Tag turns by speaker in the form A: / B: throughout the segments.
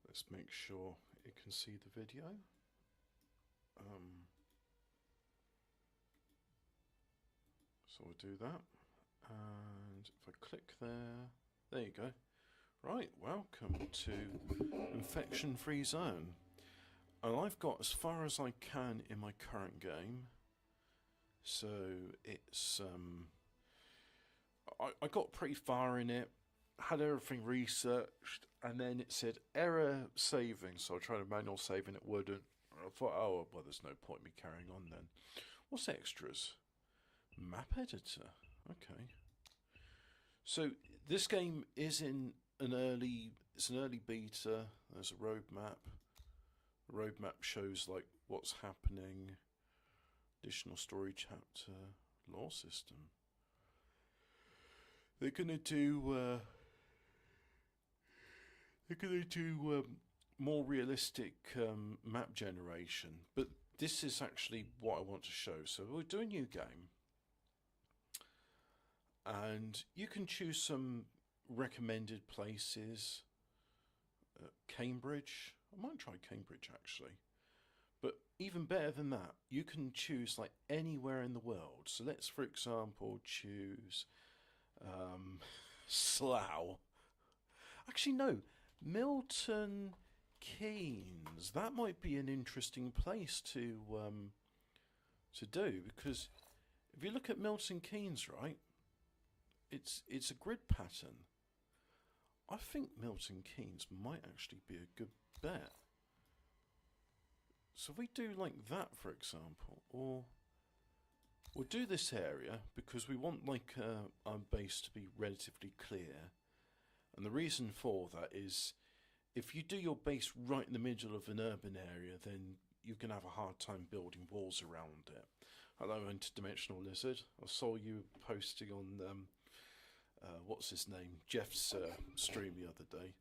A: Let's make sure it can see the video. So we'll do that. And if I click there you go. Right, welcome to Infection Free Zone. And I've got as far as I can in my current game. So it's I got pretty far in it, had everything researched, and then it said error saving, so I tried to manual save and it wouldn't. I thought, oh well, there's no point in me carrying on then. What's extras? Map editor. Okay. So this game is in an early beta. There's a roadmap. The roadmap shows like what's happening. Additional story chapter. Law system. They're gonna do more realistic map generation, but this is actually what I want to show. So we'll do a new game, and you can choose some recommended places. Cambridge. I might try Cambridge actually. But even better than that, you can choose like anywhere in the world. So let's, for example, choose Slough. Actually, no, Milton Keynes. That might be an interesting place to do, because if you look at Milton Keynes, right, it's a grid pattern. I think Milton Keynes might actually be a good bet. So if we do like that, for example, or we'll do this area because we want like our base to be relatively clear. And the reason for that is if you do your base right in the middle of an urban area, then you can have a hard time building walls around it. Hello, Interdimensional Lizard. I saw you posting on what's his name, Jeff's stream the other day.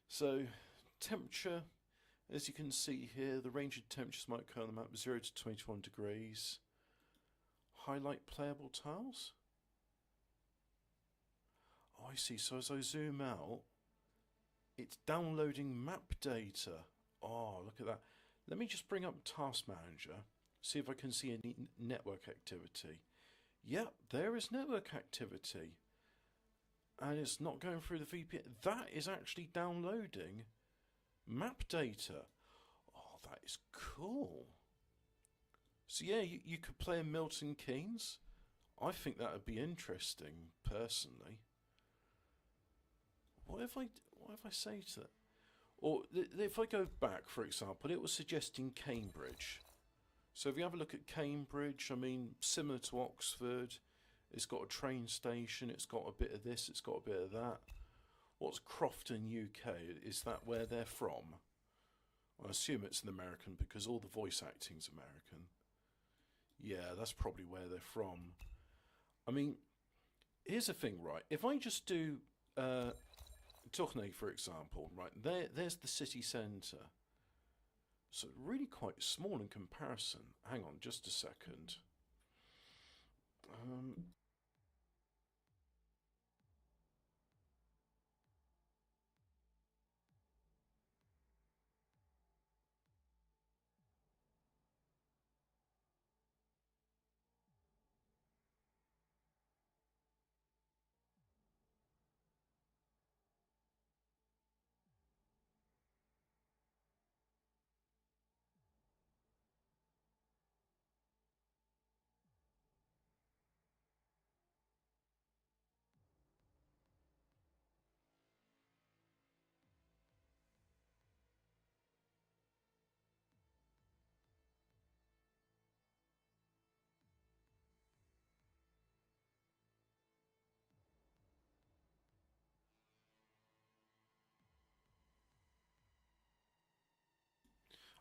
A: So temperature, as you can see here, the range of temperatures might occur on the map 0 to 21 degrees. Highlight playable tiles. Oh, I see. So as I zoom out, it's downloading map data. Oh, look at that. Let me just bring up Task Manager, see if I can see any network activity. Yep, there is network activity. And it's not going through the VPN. That is actually downloading map data. Oh, that is cool. So yeah, you could play in Milton Keynes. I think that would be interesting, personally. What if I say to that? Or if I go back, for example, it was suggesting Cambridge. So if you have a look at Cambridge, I mean, similar to Oxford, it's got a train station, it's got a bit of this, it's got a bit of that. What's Crofton, UK? Is that where they're from? I assume it's an American because all the voice acting's American. Yeah, that's probably where they're from. I mean, here's the thing, right? If I just do Tournai, for example, right, there's the city centre. So really quite small in comparison. Hang on just a second.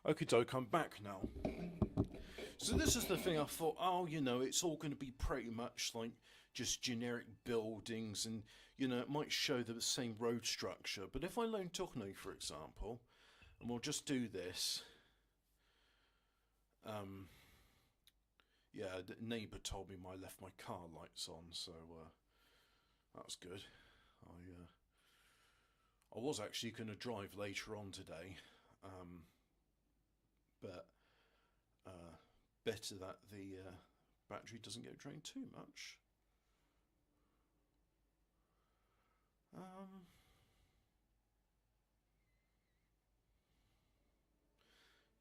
A: Okie doke, I'm back now. So this is the thing, I thought, oh, you know, it's all going to be pretty much like just generic buildings and, you know, it might show the same road structure. But if I loan Tournai, for example, and we'll just do this. Yeah, the neighbour told me I left my car lights on, so that's good. I was actually going to drive later on today, but better that the battery doesn't get drained too much.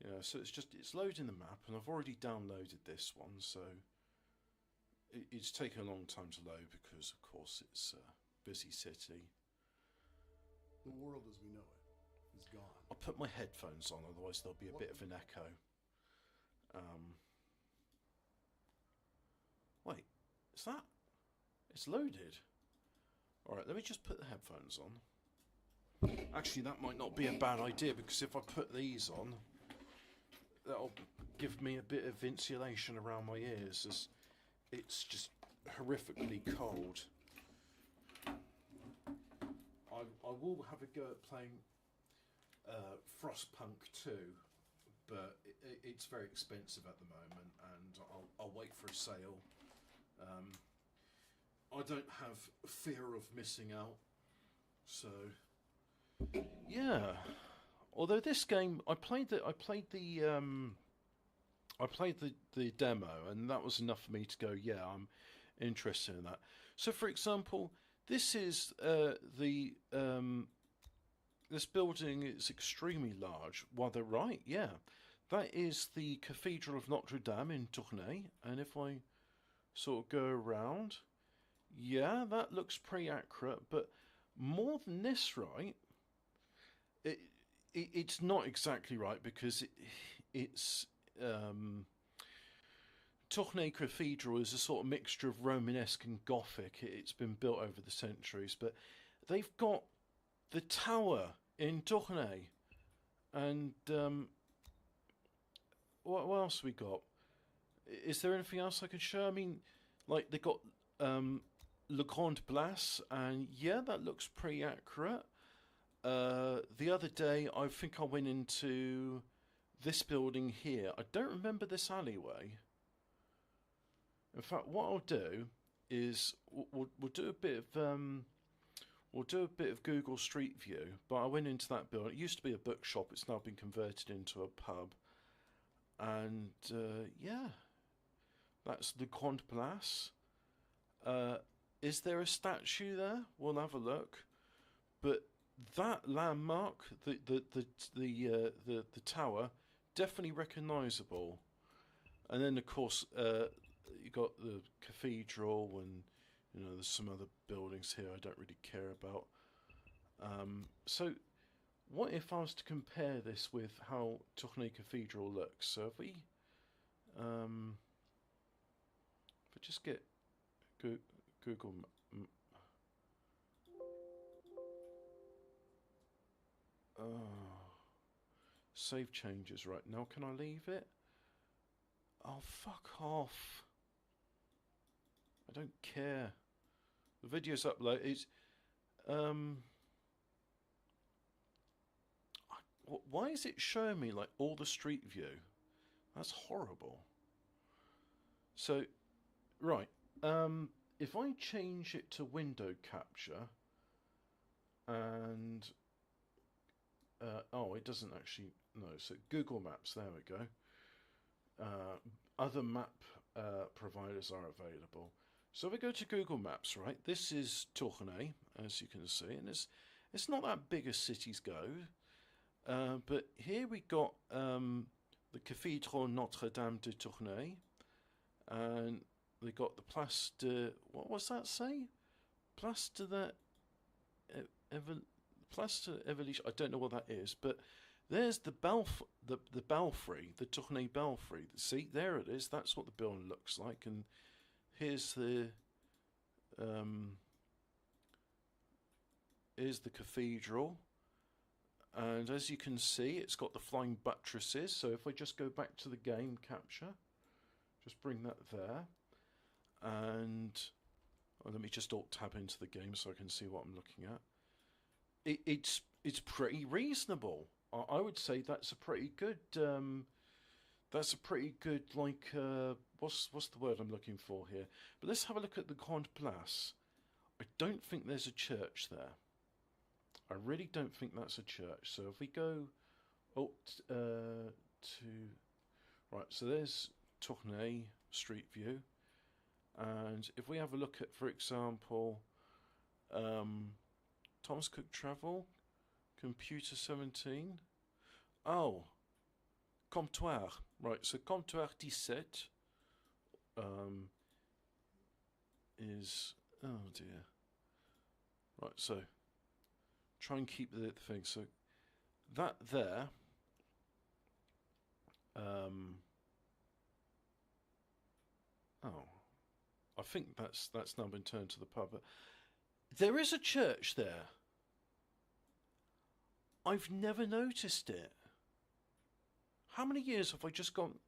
A: Yeah, so it's loading the map, and I've already downloaded this one, so it's taken a long time to load because, of course, it's a busy city.
B: The world as we know it is gone.
A: I'll put my headphones on, otherwise there'll be a bit of an echo. Wait, is that? It's loaded. Alright, let me just put the headphones on. Actually, that might not be a bad idea, because if I put these on, that'll give me a bit of insulation around my ears, as it's just horrifically cold. I will have a go at playing Frostpunk 2, but it's very expensive at the moment, and I'll wait for a sale. I don't have fear of missing out, so yeah. Although this game, I played the demo, and that was enough for me to go, yeah, I'm interested in that. So, for example, this is this building is extremely large. Well, they're right, yeah. That is the Cathedral of Notre Dame in Tournai, and if I sort of go around, yeah, that looks pretty accurate. But more than this, right? It's not exactly right, because it's Tournai Cathedral is a sort of mixture of Romanesque and Gothic. It's been built over the centuries, but they've got the tower in Tournai, and what else we got? Is there anything else I can show? I mean, like, they got Le Grand Place, and yeah, that looks pretty accurate. The other day, I think I went into this building here. I don't remember this alleyway. In fact, what I'll do is we'll do a bit of Google Street View. But I went into that building. It used to be a bookshop. It's now been converted into a pub. And yeah, that's the Grand Place. Is there a statue there? We'll have a look. But that landmark, the tower, definitely recognisable. And then, of course, you got the cathedral, and there's some other buildings here I don't really care about. So, what if I was to compare this with how Tournai Cathedral looks? So if we just get Google. Save changes right now. Can I leave it? Oh, fuck off. I don't care. The video's uploaded. It's why is it showing me like all the street view? That's horrible. So, right. If I change it to window capture, and oh, it doesn't actually. No, so Google Maps. There we go. Other map providers are available. So if we go to Google Maps, right? This is Tournai, as you can see, and it's not that big as cities go. But here we got the Cathedral Notre Dame de Tournai, and they got the Place de, what was that say? Place de the Place de Evolution. I don't know what that is, but there's the belfry, the Tournai belfry. See, there it is. That's what the building looks like, and here's the cathedral. And as you can see, it's got the flying buttresses. So if I just go back to the game capture, just bring that there. And let me just alt tab into the game so I can see what I'm looking at. It's pretty reasonable. I would say that's a pretty good. That's a pretty good, like, what's the word I'm looking for here? But let's have a look at the Grand Place. I don't think there's a church there. I really don't think that's a church. So if we go to right, so there's Tournai Street View, and if we have a look at, for example, Thomas Cook Travel, Computer 17. Oh, Comptoir. Right, so Comptoir 17 is, oh dear. Right, so try and keep the thing. So that there, oh, I think that's now been turned to the pub. But there is a church there. I've never noticed it. How many years have I just gone?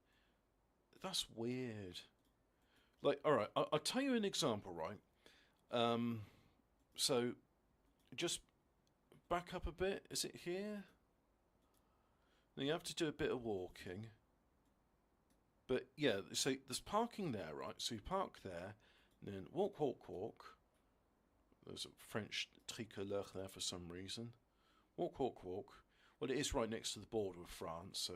A: That's weird. Like, all right, I'll tell you an example, right? So just back up a bit. Is it here? Now you have to do a bit of walking. But yeah, so there's parking there, right? So you park there, and then walk, walk, walk. There's a French tricolore there for some reason. Walk, walk, walk. Well, it is right next to the border with France, so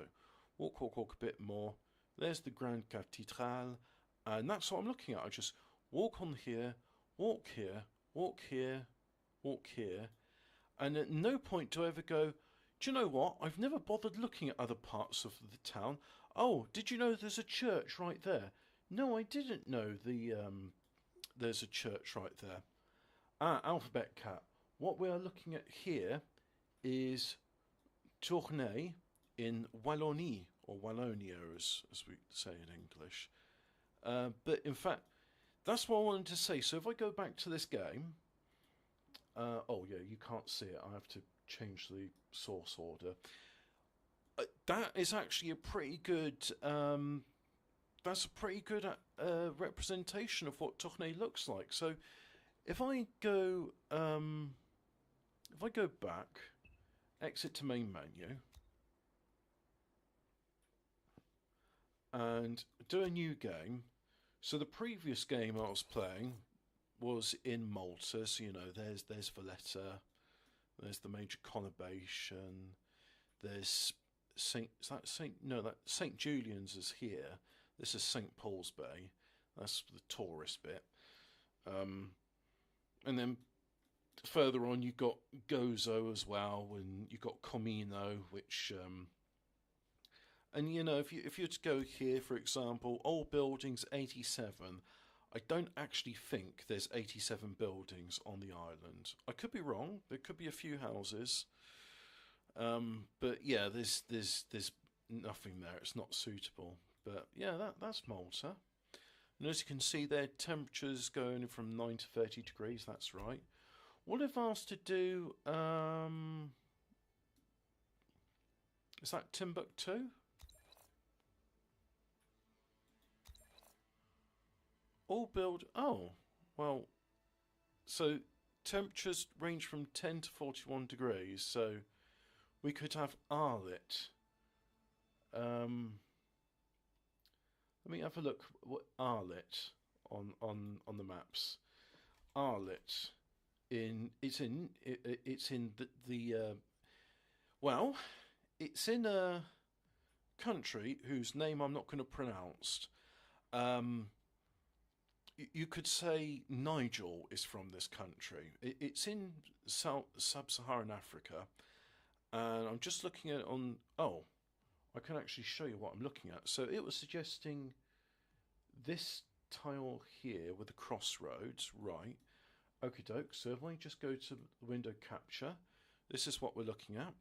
A: walk, walk, walk a bit more. There's the Grande Cathedrale, and that's what I'm looking at. I just walk on here, walk here, walk here, walk here, and at no point do I ever go, do you know what? I've never bothered looking at other parts of the town. Oh, did you know there's a church right there? No, I didn't know there's a church right there. Ah, Alphabet Cat. What we are looking at here is Tournai in Wallonie, or Wallonia as we say in English. But in fact, that's what I wanted to say. So if I go back to this game, oh yeah, you can't see it. I have to change the source order. That is actually a pretty good. That's a pretty good representation of what Tournai looks like. So if I go back, exit to main menu, and do a new game. So the previous game I was playing was in Malta. So you know, there's Valletta, there's the major conurbation, there's Saint Julian's is here. This is St Paul's Bay. That's the tourist bit. And then further on, you've got Gozo as well, and you've got Comino, which, and you know, if you were to go here, for example, old buildings 87. I don't actually think there's 87 buildings on the island. I could be wrong. There could be a few houses, but yeah, there's nothing there. It's not suitable. But yeah, that's Malta. And as you can see there, temperatures going from 9 to 30 degrees, that's right. What I've asked to do, is that Timbuktu? Oh, well, so temperatures range from 10 to 41 degrees, so we could have Arlit. Let me have a look. What Arlit on the maps? Arlit it's in it's in a country whose name I'm not going to pronounce. You could say Nigel is from this country. It's in sub-Saharan Africa, and I'm just looking at it on. Oh, I can actually show you what I'm looking at. So it was suggesting this tile here with the crossroads, right? Okie doke. So if I just go to the window capture, this is what we're looking at.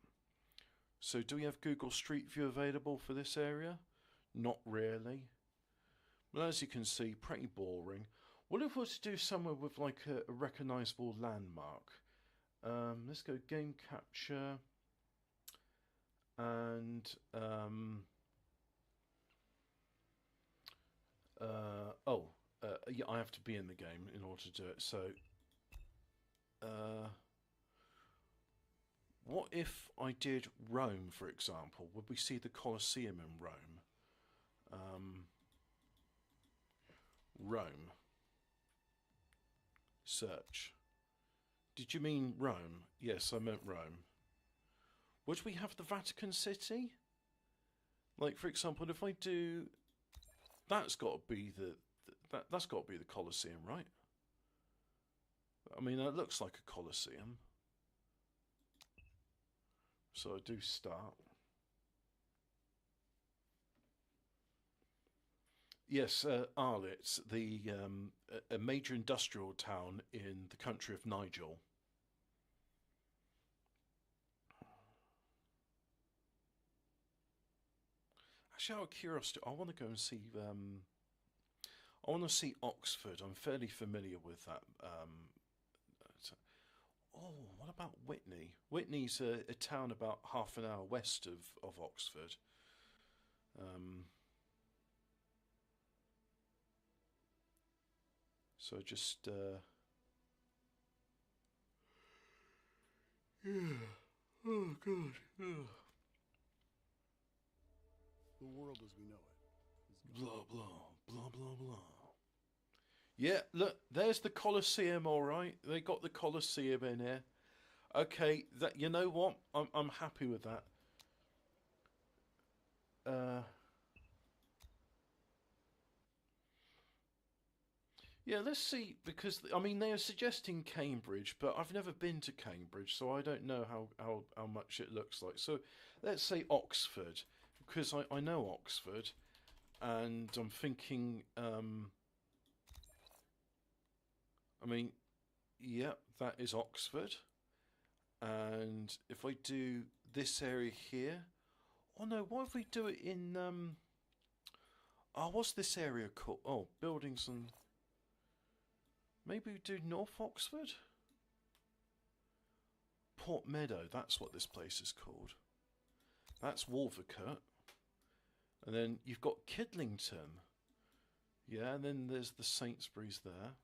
A: So do we have Google Street View available for this area? Not really. Well, as you can see, pretty boring. What if we were to do somewhere with like a recognisable landmark? Let's go game capture. And yeah, I have to be in the game in order to do it. So what if I did Rome, for example? Would we see the Colosseum in Rome? Rome. Search. Did you mean Rome? Yes, I meant Rome. Would we have the Vatican City? Like, for example, if I do, that's got to be that's got to be the Colosseum, right? I mean, it looks like a Colosseum. So I do start. Yes, Arlit, a major industrial town in the country of Nigel. Actually, out of curiosity, I want to go and see. I want to see Oxford. I'm fairly familiar with that. Oh, what about Whitney? Whitney's a town about half an hour west of Oxford. So just yeah. Oh God. Yeah.
B: The world as we know it is gone.
A: Blah blah blah blah blah. Yeah, look, there's the Colosseum. All right, they got the Colosseum in here. Okay, that, you know what? I'm happy with that. Yeah, let's see, because I mean they are suggesting Cambridge, but I've never been to Cambridge, so I don't know how much it looks like. So let's say Oxford, because I know Oxford, and I'm thinking, I mean, yeah, that is Oxford, and if I do this area here, oh no, why if we do it in oh, what's this area called? Oh, buildings and. Maybe we do North Oxford? Port Meadow, that's what this place is called. That's Wolvercote. And then you've got Kidlington. Yeah, and then there's the Sainsbury's there.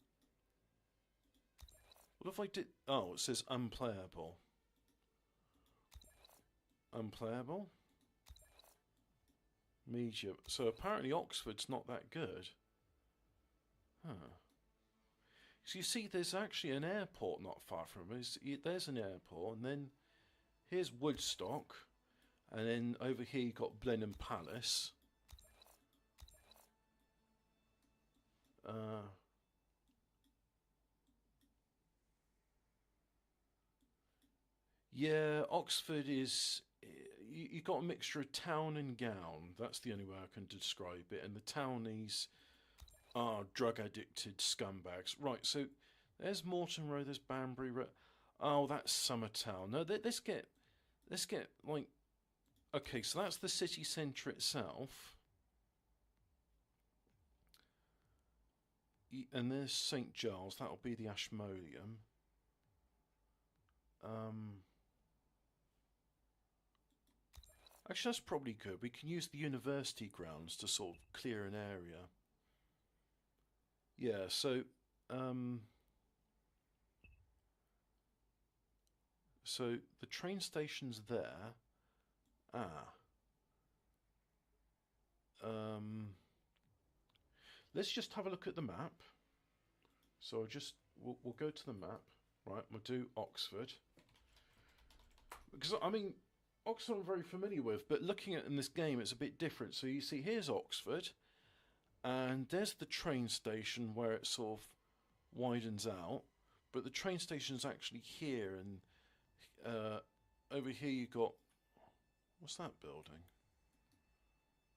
A: What if I did... Oh, it says unplayable. Unplayable? Medium. So apparently Oxford's not that good. Huh. So you see, there's actually an airport not far from us. There's an airport, and then here's Woodstock, and then over here you got Blenheim Palace. Yeah, Oxford is. You got a mixture of town and gown. That's the only way I can describe it. And the townies are drug addicted scumbags. Right, so there's Morton Road, there's Banbury Road. Oh, that's Summertown. No, let's get like, okay, so that's the city centre itself. And there's St Giles, that'll be the Ashmolean. Actually, that's probably good. We can use the university grounds to sort of clear an area. Yeah, so so the train station's there. Let's just have a look at the map. So we'll go to the map, right? We'll do Oxford, because I mean Oxford I'm very familiar with, but looking at in this game it's a bit different. So you see, here's Oxford, and there's the train station where it sort of widens out, but the train station's actually here, and over here you got, what's that building?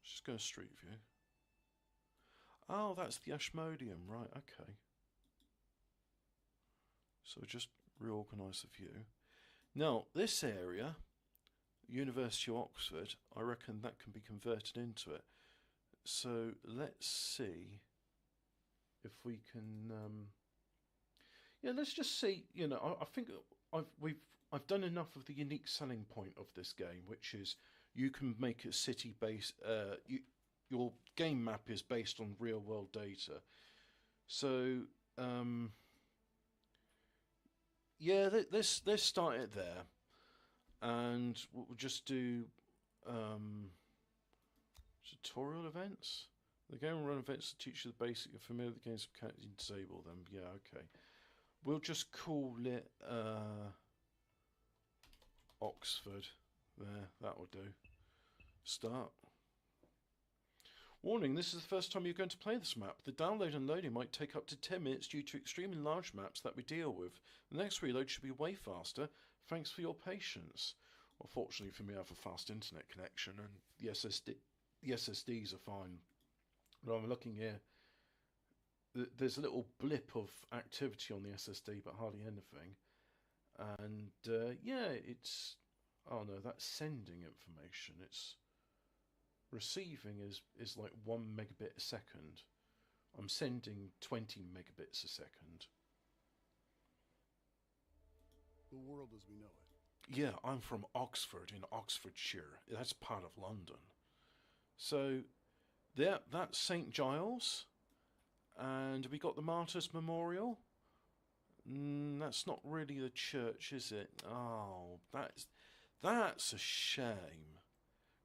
A: Let's just go street view. Oh, that's the Ashmolean, right? Okay. So just reorganise the view. Now this area, University of Oxford, I reckon that can be converted into it. So let's see if we can. Yeah, let's just see. You know, I think I've done enough of the unique selling point of this game, which is you can make a city based. Your game map is based on real world data. So yeah, let's start it there, and we'll just do tutorial events. The game will run events to teach you the basic and familiar with the game's mechanics. You disable them. Yeah, okay. We'll just call it Oxford. There, that'll do. Start. Warning, this is the first time you're going to play this map. The download and loading might take up to 10 minutes due to extremely large maps that we deal with. The next reload should be way faster. Thanks for your patience. Well, fortunately for me, I have a fast internet connection and the SSDs are fine. But I'm looking here. There's a little blip of activity on the SSD, but hardly anything. And yeah, it's... Oh no, that's sending information. It's... Receiving is like 1 megabit a second. I'm sending 20 megabits a second.
B: The world as we know it.
A: Yeah, I'm from Oxford in Oxfordshire. That's part of London. So, there, that's St Giles. And we got the Martyrs Memorial. That's not really the church, is it? Oh, that's a shame.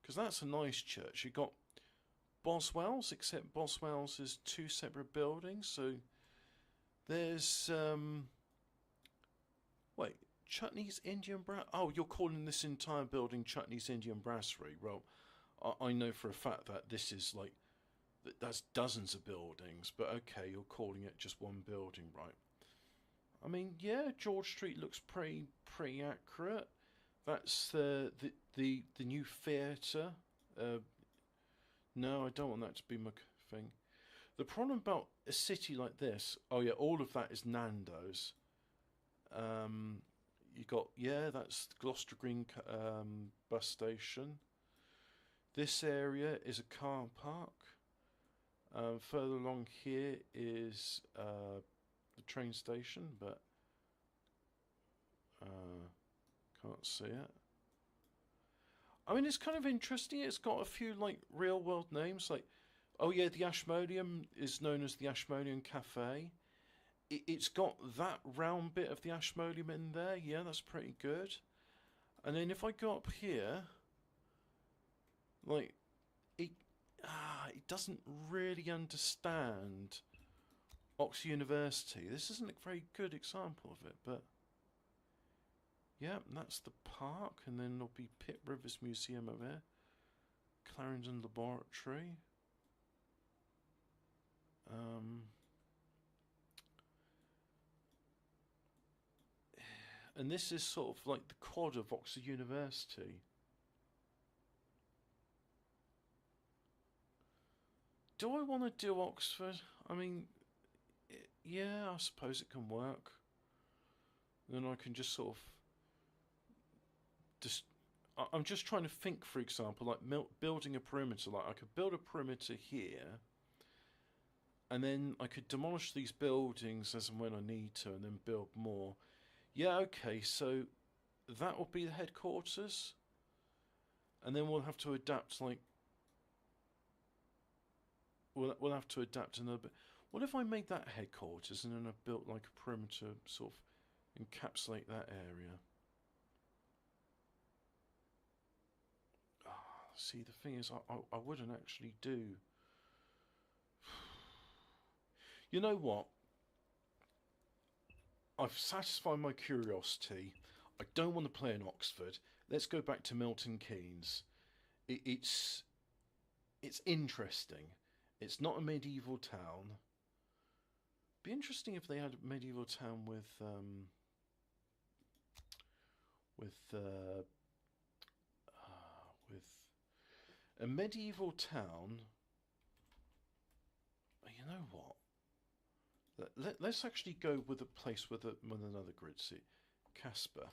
A: Because that's a nice church. You got Boswell's, except Boswell's is 2 separate buildings. So there's wait, Chutney's Indian Brasserie. Oh, you're calling this entire building Chutney's Indian Brasserie? Well, I know for a fact that this is like that's dozens of buildings. But okay, you're calling it just one building, right? I mean, yeah, George Street looks pretty accurate. That's the new theatre. No, I don't want that to be my thing. The problem about a city like this, oh yeah, all of that is Nando's. You got, yeah, that's the Gloucester Green bus station. This area is a car park. Further along here is the train station, but can't see it. I mean, it's kind of interesting. It's got a few like real world names, like, oh yeah, the Ashmolean is known as the Ashmolean Cafe. It's got that round bit of the Ashmolean in there. Yeah, that's pretty good. And then if I go up here, like, it doesn't really understand Oxford University. This isn't a very good example of it, but yeah, that's the park, and then there'll be Pitt Rivers Museum over there, Clarendon Laboratory. And this is sort of like the quad of Oxford University. Do I want to do Oxford? I mean, yeah, I suppose it can work. Then I can just sort of I'm just trying to think, for example, like building a perimeter. Like I could build a perimeter here, and then I could demolish these buildings as and when I need to, and then build more. Yeah, okay, so that will be the headquarters, and then we'll have to adapt. Like we'll have to adapt another bit. What if I made that headquarters, and then I built like a perimeter, sort of encapsulate that area? See, the thing is, I wouldn't actually do... You know what? I've satisfied my curiosity. I don't want to play in Oxford. Let's go back to Milton Keynes. It's interesting. It's not a medieval town. Be interesting if they had a medieval town with a medieval town. You know what? Let's actually go with a place with another grid seat. Casper,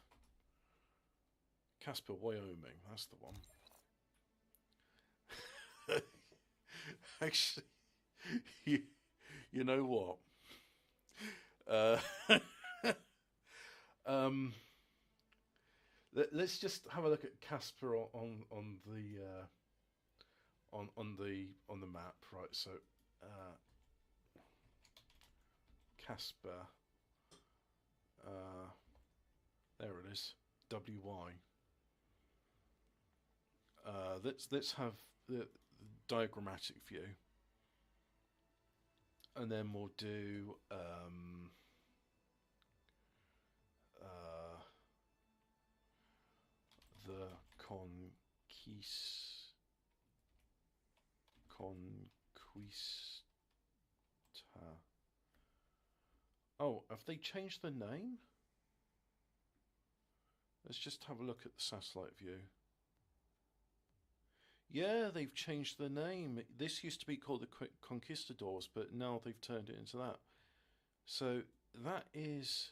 A: Wyoming. That's the one. Actually, you know what? Let's just have a look at Casper on the map, right? So Casper, there it is, WY. Let's have the diagrammatic view, and then we'll do the Conquista. Oh, have they changed the name? Let's just have a look at the satellite view. Yeah, they've changed the name. This used to be called the Conquistadors, but now they've turned it into that. So that is...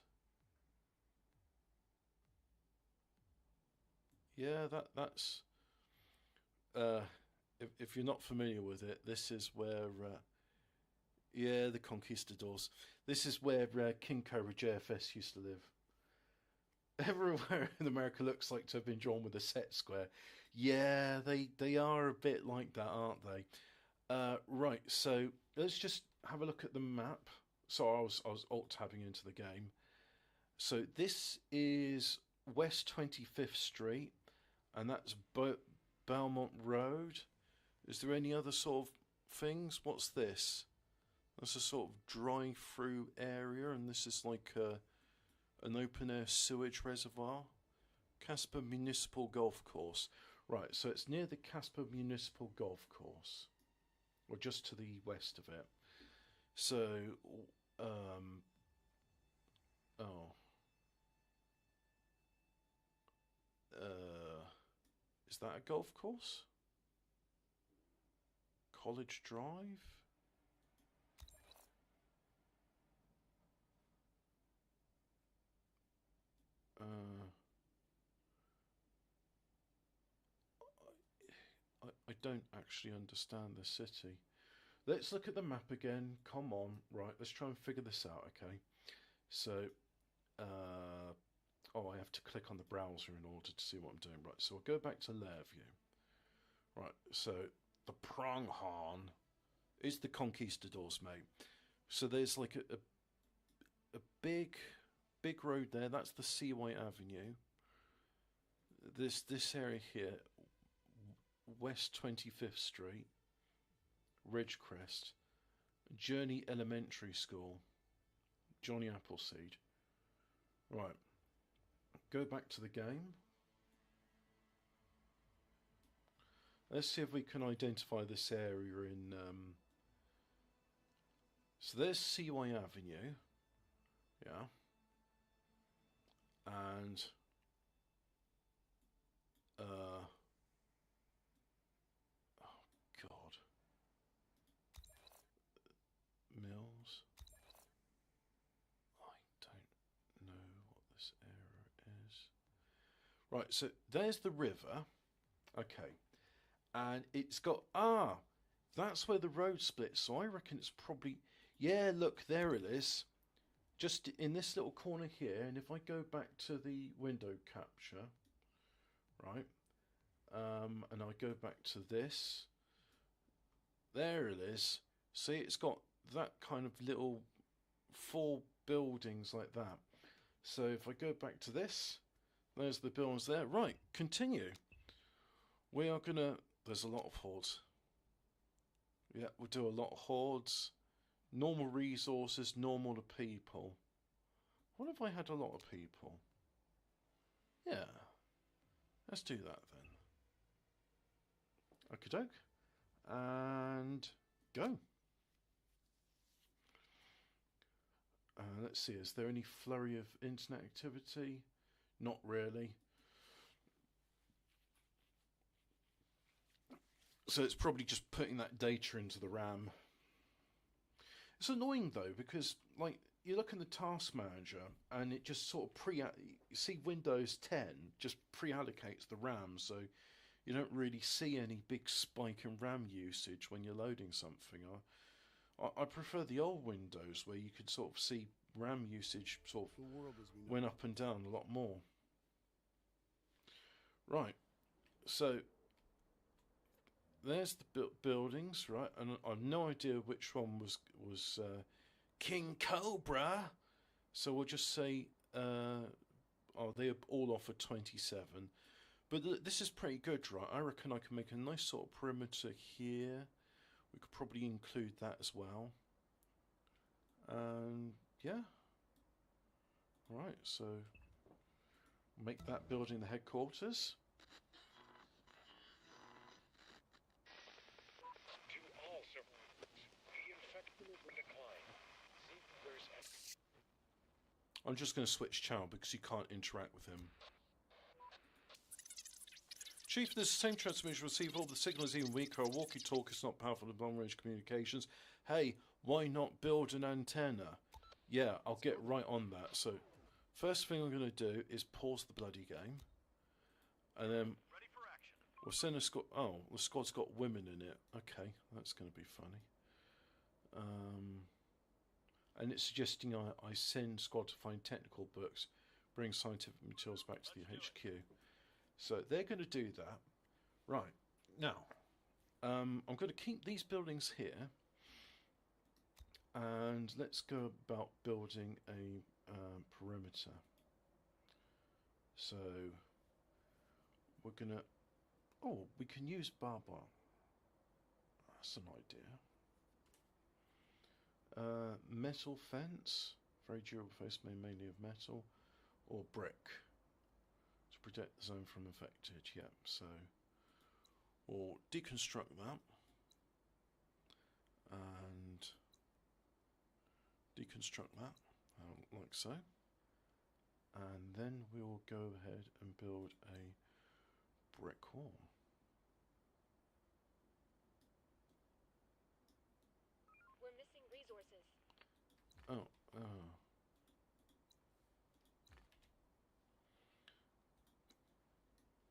A: Yeah, that's... if you're not familiar with it, this is where... yeah, the Conquistadors. This is where King Cobra JFS used to live. Everywhere in America looks like to have been drawn with a set square. Yeah, they are a bit like that, aren't they? Right, so let's just have a look at the map. So I was alt-tabbing into the game. So this is West 25th Street, and that's Belmont Road. Is there any other sort of things? What's this? That's a sort of drive-through area, and this is like an open-air sewage reservoir. Casper Municipal Golf Course. Right, so it's near the Casper Municipal Golf Course, or just to the west of it. So, is that a golf course? College Drive? I don't actually understand the city. Let's look at the map again. Come on. Right, let's try and figure this out, okay? So, oh, I have to click on the browser in order to see what I'm doing. Right, so I'll go back to layer view. Right, so the Pronghorn is the Conquistadors, mate. So there's like a big road there. That's the Seaway Avenue. This area here, West 25th Street, Ridgecrest, Journey Elementary School, Johnny Appleseed. Right, go back to the game. Let's see if we can identify this area in... So there's Seaway Avenue, yeah, and oh God, Mills. I don't know what this area is. Right, so there's the river, okay, and it's got that's where the road splits. So I reckon it's probably... Yeah, look, there it is. Just in this little corner here, and if I go back to the window capture, right, and I go back to this, there it is. See, it's got that kind of little 4 buildings like that. So if I go back to this, there's the buildings there. Right, continue. We are gonna... There's a lot of hordes. Yeah, we'll do a lot of hordes. Normal resources, normal to people. What if I had a lot of people? Yeah. Let's do that then. Okie doke. And go. Let's see, is there any flurry of internet activity? Not really. So it's probably just putting that data into the RAM. It's annoying though, because like you look in the task manager and it just sort of you see Windows 10 just pre-allocates the RAM, so you don't really see any big spike in RAM usage when you're loading something. I prefer the old Windows where you could sort of see RAM usage sort of went up and down a lot more. Right, so there's the buildings, right? And I've no idea which one was King Cobra. So we'll just say, they all offer 27. But this is pretty good, right? I reckon I can make a nice sort of perimeter here. We could probably include that as well. Yeah. Right, so make that building the headquarters. I'm just going to switch channel because you can't interact with him. Chief, this is the same transmission receive all the signals even weaker. A walkie-talkie is not powerful in long-range communications. Hey, why not build an antenna? Yeah, I'll get right on that. So, first thing I'm going to do is pause the bloody game. And then we'll send a squad. Oh, the squad's got women in it. Okay, that's going to be funny. And it's suggesting I send squad to find technical books, bring scientific materials back to the HQ. So they're going to do that. Right. Now, I'm going to keep these buildings here. And let's go about building a perimeter. So we're going to... Oh, we can use barbed wire. That's an idea. Metal fence. Very durable face made mainly of metal. Or brick. To protect the zone from affected. Yep, so... Or deconstruct that. And... deconstruct that. Like so. And then we will go ahead and build a brick wall.
C: We're missing resources.
A: Oh,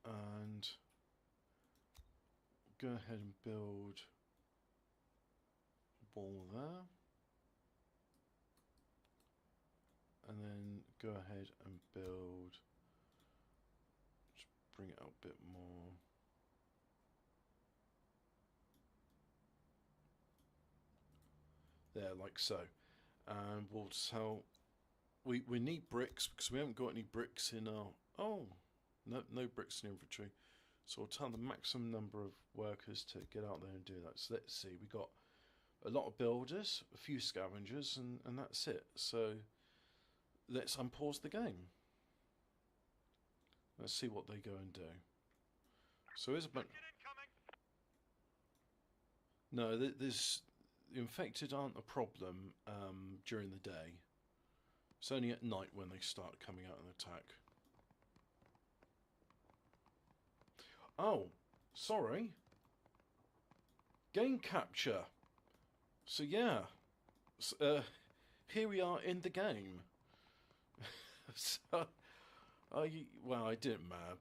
A: and go ahead and build a wall there. And then go ahead and build, just bring it out a bit more. There, like so. And we'll tell, we need bricks because we haven't got any bricks in our, oh, no bricks in inventory. So we'll tell the maximum number of workers to get out there and do that. So let's see, we got a lot of builders, a few scavengers, and that's it. So let's unpause the game. Let's see what they go and do. So here's a bunch. No, there's the infected aren't a problem during the day. It's only at night when they start coming out and attack. Oh, sorry. Game capture. So yeah, here we are in the game. So, well, I didn't matter.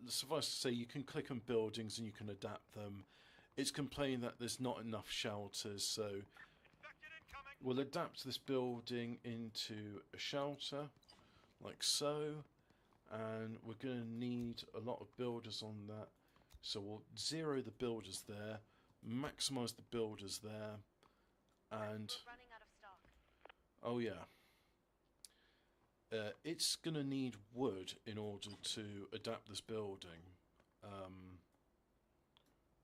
A: Suffice to say, you can click on buildings and you can adapt them. It's complaining that there's not enough shelters, so we'll adapt this building into a shelter, like so. And we're going to need a lot of builders on that. So we'll zero the builders there, maximize the builders there, and...
C: We're running out of stock.
A: Oh yeah. It's going to need wood in order to adapt this building.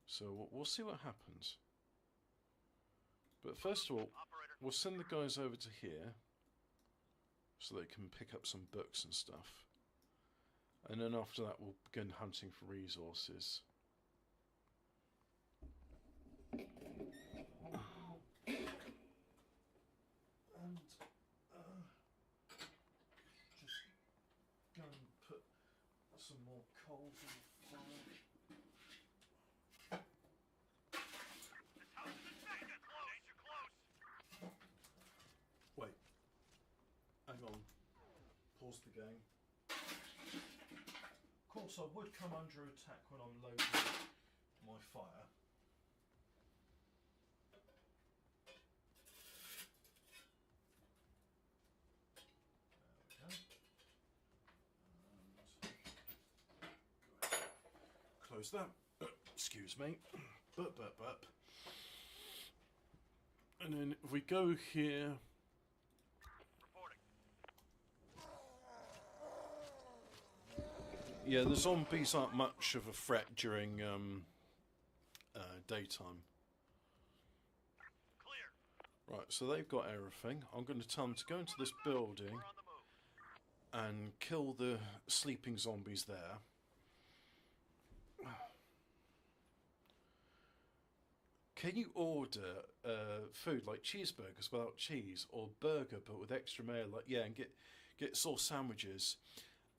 A: So we'll see what happens. But first of all, we'll send the guys over to here so they can pick up some books and stuff. And then after that we'll begin hunting for resources. Some more coals in the fire. Wait. Hang on. Pause the game. Of course, I would come under attack when I'm loading my fire. Close that. Excuse me. Burp. And then if we go here. Yeah, the zombies aren't much of a threat during daytime. Right, so they've got everything. I'm going to tell them to go into this building and kill the sleeping zombies there. Can you order food like cheeseburgers without cheese, or burger but with extra mayo? Like, yeah, and get sauce sandwiches.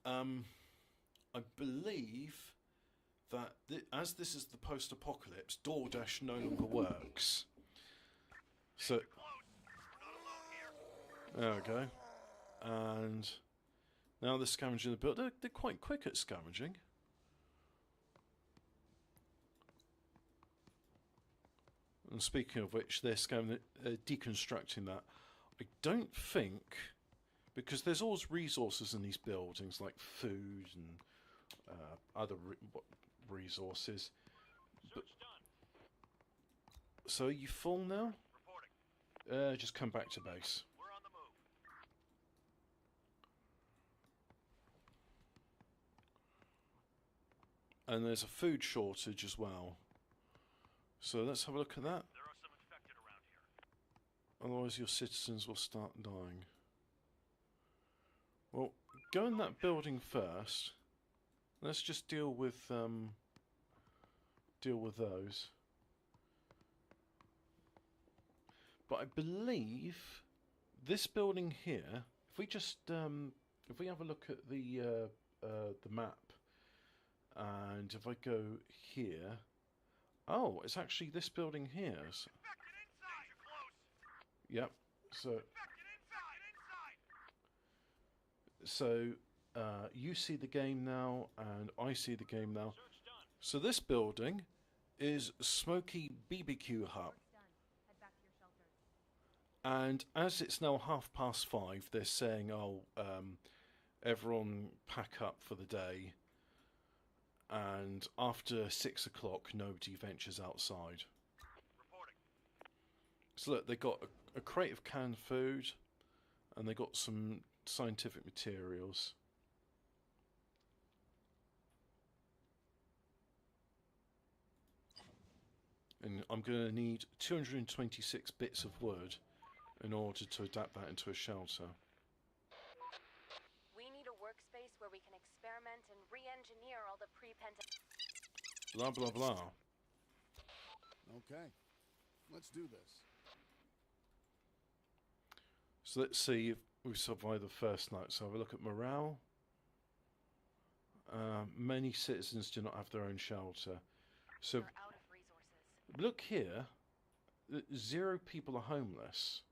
A: I believe that as this is the post-apocalypse, DoorDash no longer works. So there we go. And now they're scavenging the building. They're quite quick at scavenging. And speaking of which, they're deconstructing that. I don't think, because there's always resources in these buildings, like food and other resources. But, so are you full now? Just come back to base.
D: We're on the move.
A: And there's a food shortage as well. So let's have a look at that.
D: There are some infected around here.
A: Otherwise your citizens will start dying. Well, go in that building first. Let's just deal with those. But I believe this building here, if we just if we have a look at the map, and if I go here, oh, it's actually this building here. So,
D: Infected inside. Close.
A: yep. So
D: Infected inside.
A: you see the game now, and I see the game now.
D: Search done.
A: So this building is Smoky BBQ Hut.
C: Work's done. Head back to your shelters.
A: And as it's now 5:30, they're saying, "Oh, everyone pack up for the day." And after 6 o'clock, nobody ventures outside.
D: Reporting.
A: So look, they got a crate of canned food, and they got some scientific materials. And I'm going to need 226 bits of wood in order to adapt that into a shelter.
C: We need a workspace where we can experiment and re-engineer all the pre-pandemic.
A: Blah, blah, blah.
B: Okay, let's do this.
A: So let's see if we survive the first night. So have a look at morale. Many citizens do not have their own shelter. So
C: We're out of resources.
A: look here. 0 people are homeless.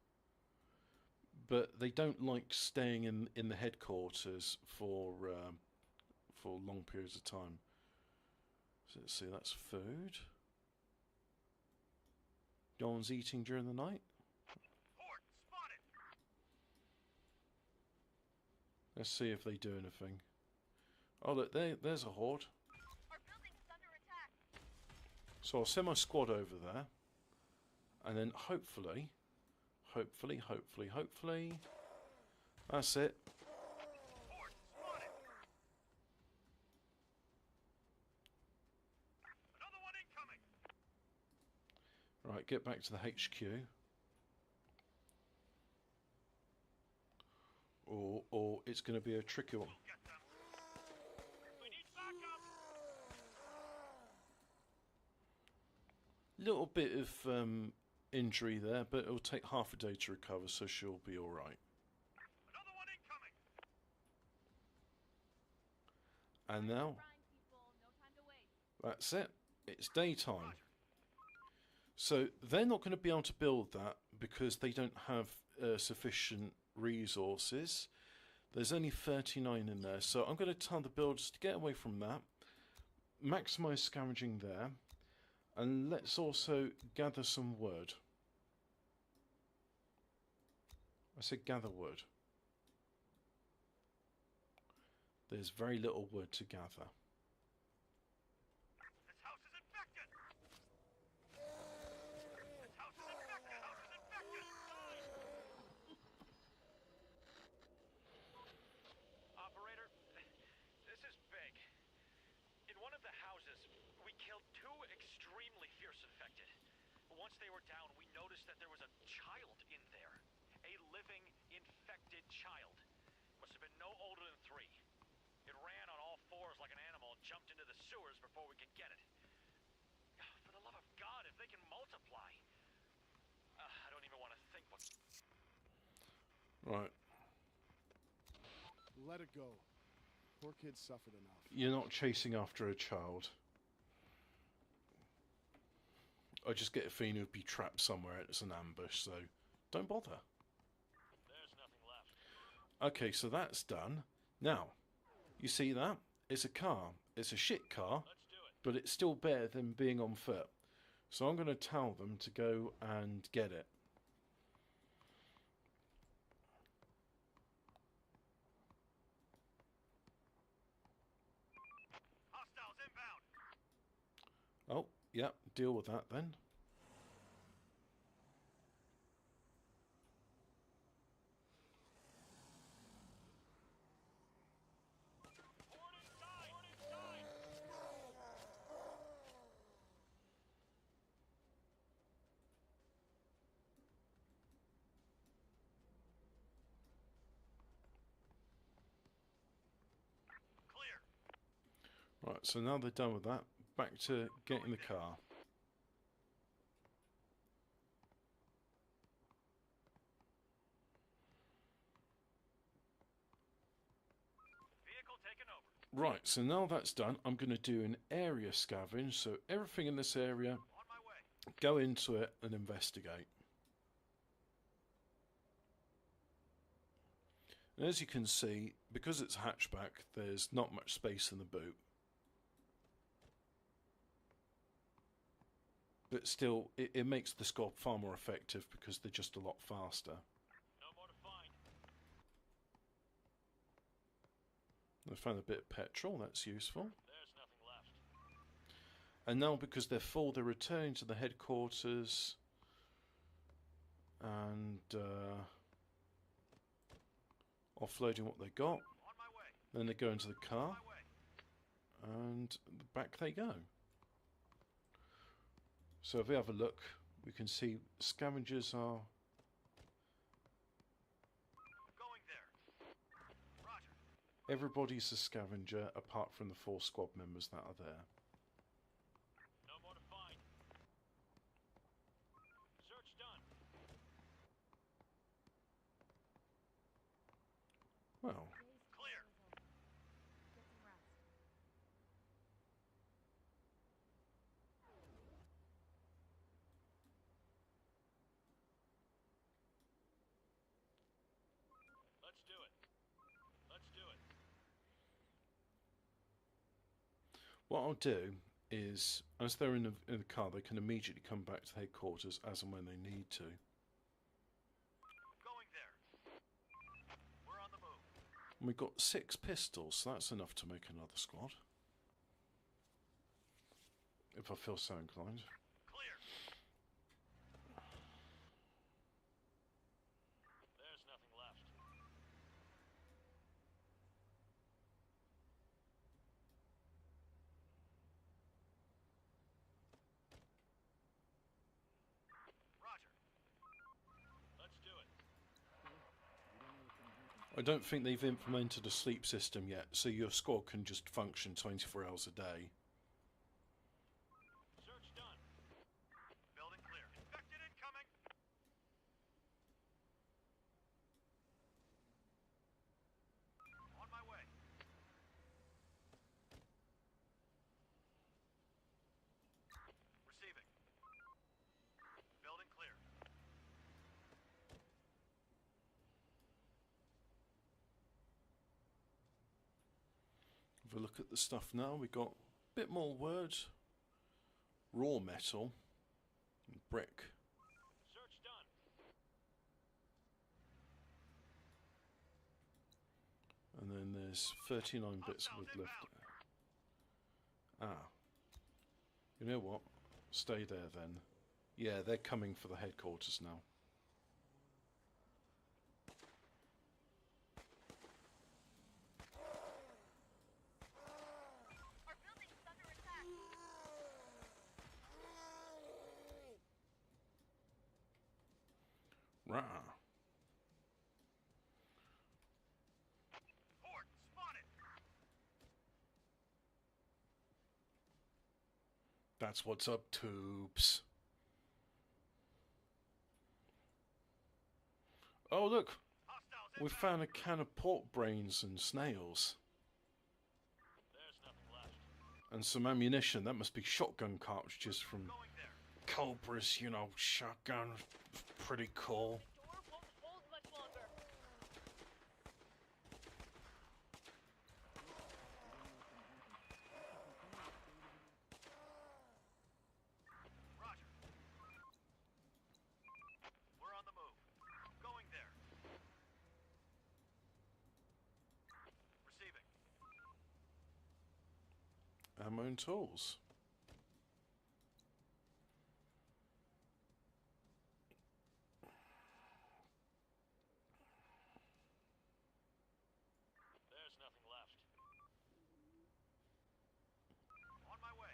A: But they don't like staying in the headquarters for long periods of time. So let's see, that's food. No one's eating during the night.
D: Horde spotted.
A: Let's see if they do anything. Oh look, there's a horde.
C: Our building is under attack.
A: So I'll send my squad over there. And then hopefully, that's it.
D: Horde spotted. Another one incoming.
A: Right, get back to the HQ. Or it's going to be a tricky one.
D: Get them. We need backup.
A: Little bit of injury there, but it'll take half a day to recover, so she'll be alright.
D: Another one incoming.
A: And now, that's it. It's daytime. So they're not going to be able to build that because they don't have sufficient resources. There's only 39 in there, so I'm going to tell the builders to get away from that, maximize scavenging there, and let's also gather some wood. I said gather wood. There's very little wood to gather.
D: This house is infected. This house is infected. House is infected. Operator, this is big. In one of the houses, we killed 2 extremely fierce infected. Once they were down, we noticed that there was a child in there. A living, infected child. Must have been no older than 3. It ran on all 4s like an animal and jumped into the sewers before we could get it. For the love of God, if they can multiply. I don't even want to think what...
A: Right.
B: Let it go. Poor kid suffered enough.
A: You're not chasing after a child. I just get a feeling he'd be trapped somewhere. It's an ambush, so don't bother.
D: There's nothing left.
A: Okay, so that's done. Now, you see that? It's a car. It's a shit car,
D: Let's do it.
A: but it's still better than being on foot. So I'm going to tell them to go and get it.
D: Hostiles inbound.
A: Oh, yeah, deal with that then.
D: Horde inside. Horde inside. Clear.
A: Right, so now they're done with that, back to getting the car.
D: Vehicle taken over.
A: Right, so now that's done, I'm going to do an area scavenge. So everything in this area,
D: On my way.
A: go into it and investigate. And as you can see, because it's a hatchback, there's not much space in the boot. But still, it makes the squad far more effective because they're just a lot faster.
D: No more to find.
A: I found a bit of petrol, that's useful.
D: There's nothing left.
A: And now because they're full, they're returning to the headquarters and offloading what they got.
D: On my way.
A: Then they go into the car
D: On my way.
A: and back they go. So if we have a look, we can see scavengers are...
D: Going there. Roger.
A: Everybody's a scavenger apart from the 4 squad members that are there.
D: No more to find. Search done.
A: Well,
D: Clear.
C: Get some rest.
D: Let's do it. Let's do it.
A: what I'll do is, as they're in the car, they can immediately come back to headquarters as and when they need to.
D: Going there. We're on the move.
A: And we've got 6 pistols, so that's enough to make another squad. If I feel so inclined.
D: Clear. There's nothing left. Roger. Let's do it.
A: I don't think they've implemented a sleep system yet, so your squad can just function 24 hours a day.
D: Search done. Building clear. Infected incoming. On my way. Receiving. Building clear.
A: If we look at the stuff now, we've got a bit more wood, raw metal, and brick.
D: Search done.
A: And then there's 39 bits of wood left. Ah. You know what? Stay there then. Yeah, they're coming for the headquarters now.
C: Our building is under attack.
A: Rah.
D: Horde spotted.
A: That's what's up, tubes. Oh, look.
D: Hostiles
A: We found a can of pork brains and snails.
D: There's nothing left.
A: And some ammunition. That must be shotgun cartridges from
D: Going there.
A: Cobra's, you know, shotgun. Pretty cool.
C: The door won't hold much longer.
D: Roger. We're on the move. Going there. Receiving.
A: Ammo and tools.
D: There's nothing left. On my way.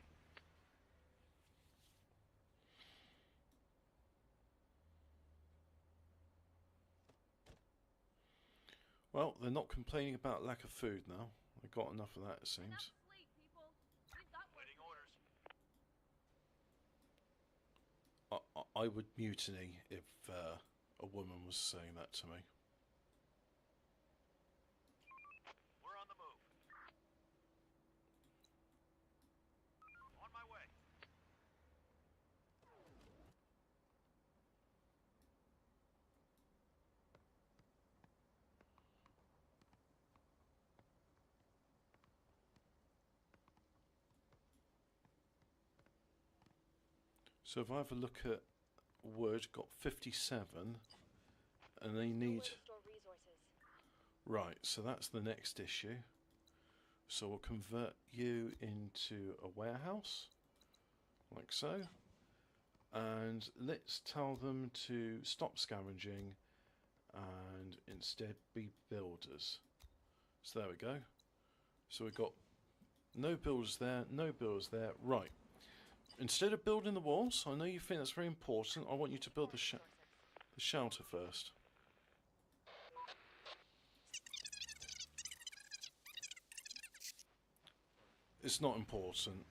A: Well, they're not complaining about lack of food now. They got enough of that, it seems.
C: Enough sleep, people. We've got work.
D: Waiting orders.
A: I would mutiny if a woman was saying that to me.
D: We're on the move. On my way.
A: So if I have a look at wood, got 57, and they need...
C: Nowhere to store resources.
A: Right, so that's the next issue. So we'll convert you into a warehouse, like so. And let's tell them to stop scavenging and instead be builders. So there we go. So we've got no builders there, no builders there. Right. Instead of building the walls, I know you think that's very important. I want you to build the shelter first. It's not important.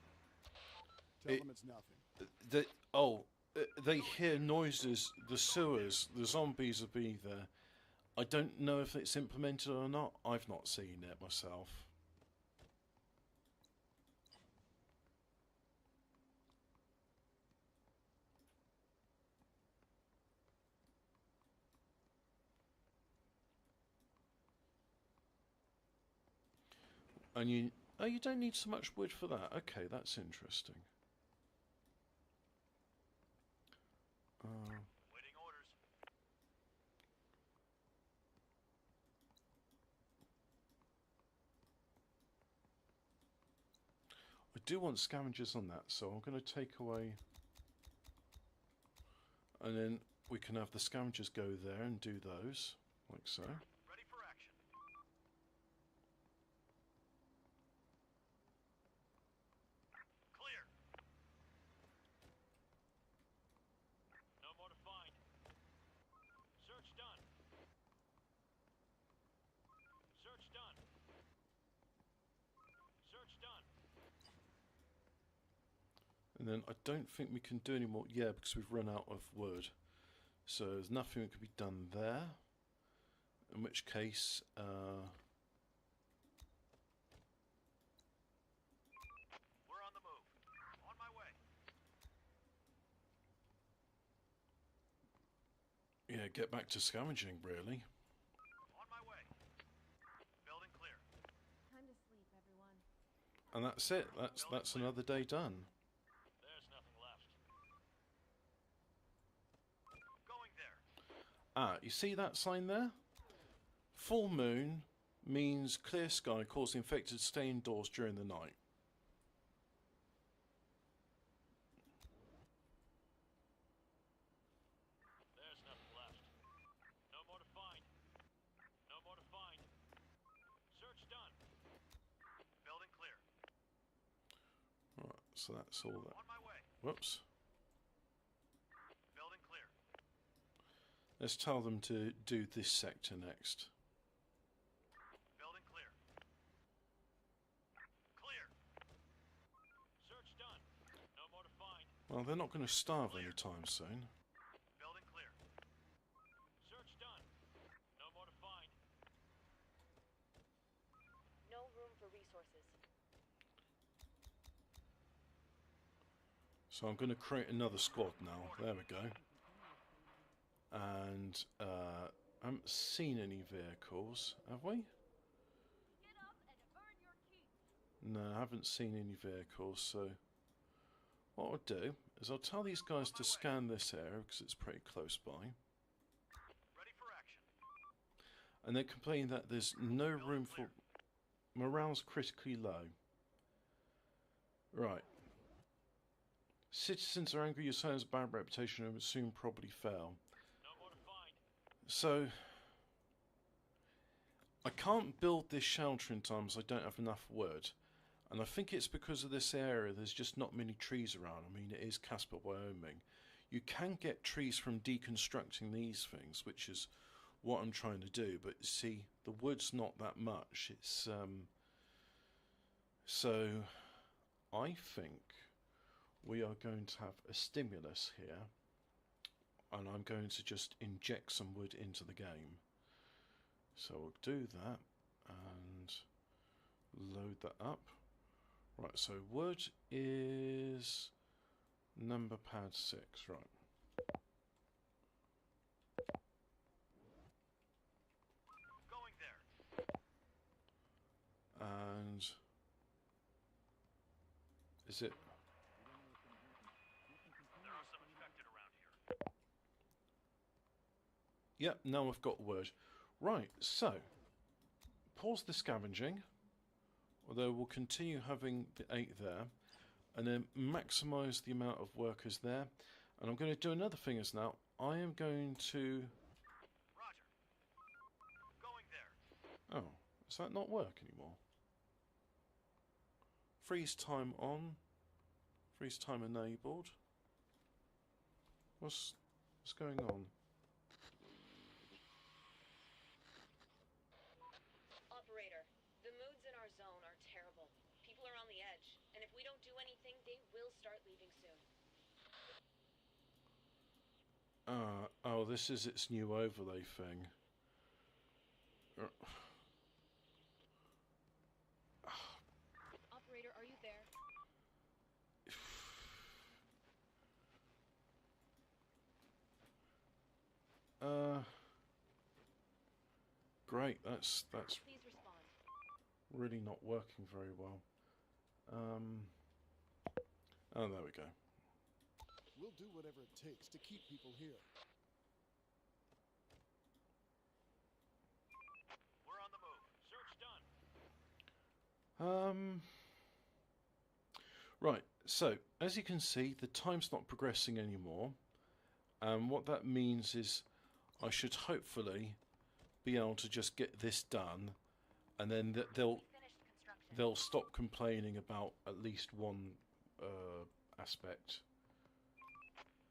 B: Tell them it's nothing.
A: They hear noises, the sewers, the zombies will be there. I don't know if it's implemented or not. I've not seen it myself. And you don't need so much wood for that. Okay, that's interesting.
D: Waiting orders.
A: I do want scavengers on that, so I'm going to take away... And then we can have the scavengers go there and do those, like so.
D: Ready for action. Clear. No more to find. Search done. Search done. Search done.
A: And then I don't think we can do any more, yeah, because we've run out of wood. So there's nothing that can be done there. In which case,
D: We're on the move. On my way.
A: yeah, get back to scavenging, really.
D: On my way. Building clear.
C: Time to sleep, everyone.
A: And that's it. That's another day done.
D: There's nothing left. Going there.
A: Ah, you see that sign there? Full moon means clear sky, cause the infected to stay indoors during the night.
D: There's nothing left. No more to find. No more to find. Search done. Building clear.
A: Right, so that's all that.
D: On my way.
A: Whoops.
D: Building clear.
A: Let's tell them to do this sector next.
D: Building clear. Clear. Search done. No more to find.
A: Well, they're not going to starve anytime soon.
D: Building clear. Search done. No more to find.
A: So I'm going to create another squad now. There we go. And I haven't seen any vehicles, have we? No, I haven't seen any vehicles, so what I'll do is I'll tell these guys to scan this area because it's pretty close by.
D: Ready for action.
A: And they're complaining that there's no room for... Morale's critically low. Right. Citizens are angry your science bad reputation and will soon probably fail.
D: No more to find.
A: So... I can't build this shelter in time because I don't have enough wood. And I think it's because of this area, there's just not many trees around. I mean, it is Casper, Wyoming. You can get trees from deconstructing these things, which is what I'm trying to do. But see, the wood's not that much. It's, so, I think we are going to have a stimulus here. And I'm going to just inject some wood into the game. So we'll do that and load that up. Right, so wood is number pad 6, right.
D: Going there.
A: And is it?
D: There are some infected around here.
A: Yep, now I've got wood. Right, so pause the scavenging. Although we'll continue having the 8 there, and then maximise the amount of workers there. And I'm going to do another thing as now. I am going to...
D: Roger. Going there.
A: Oh, does that not work anymore? Freeze time on. Freeze time enabled. What's going on?
E: Operator, the moods in our zone are terrible. People are on the edge, and if we don't do anything, they will start leaving soon.
A: Oh, this is its new overlay thing.
E: Operator, are you there?
A: Great, that's
E: Please respond.
A: really not working very well. Oh, there we go.
B: We'll do whatever it takes to keep people here.
D: We're on the move. Search done.
A: Right, so as you can see, the time's not progressing anymore. And what that means is I should hopefully be able to just get this done, and then they'll
C: Finished construction.
A: they'll stop complaining about at least one aspect.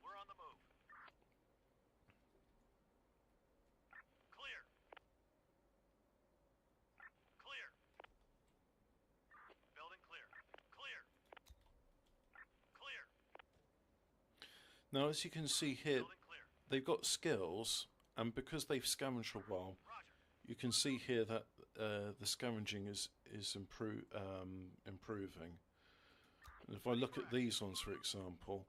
D: We're on the move. Clear. Clear. Building clear. Clear. Clear.
A: Now, as you can see here,
D: Building clear.
A: they've got skills, and because they've scavenged for a while,
D: Roger.
A: you can see here that the scavenging is improving. And if I look at these ones, for example,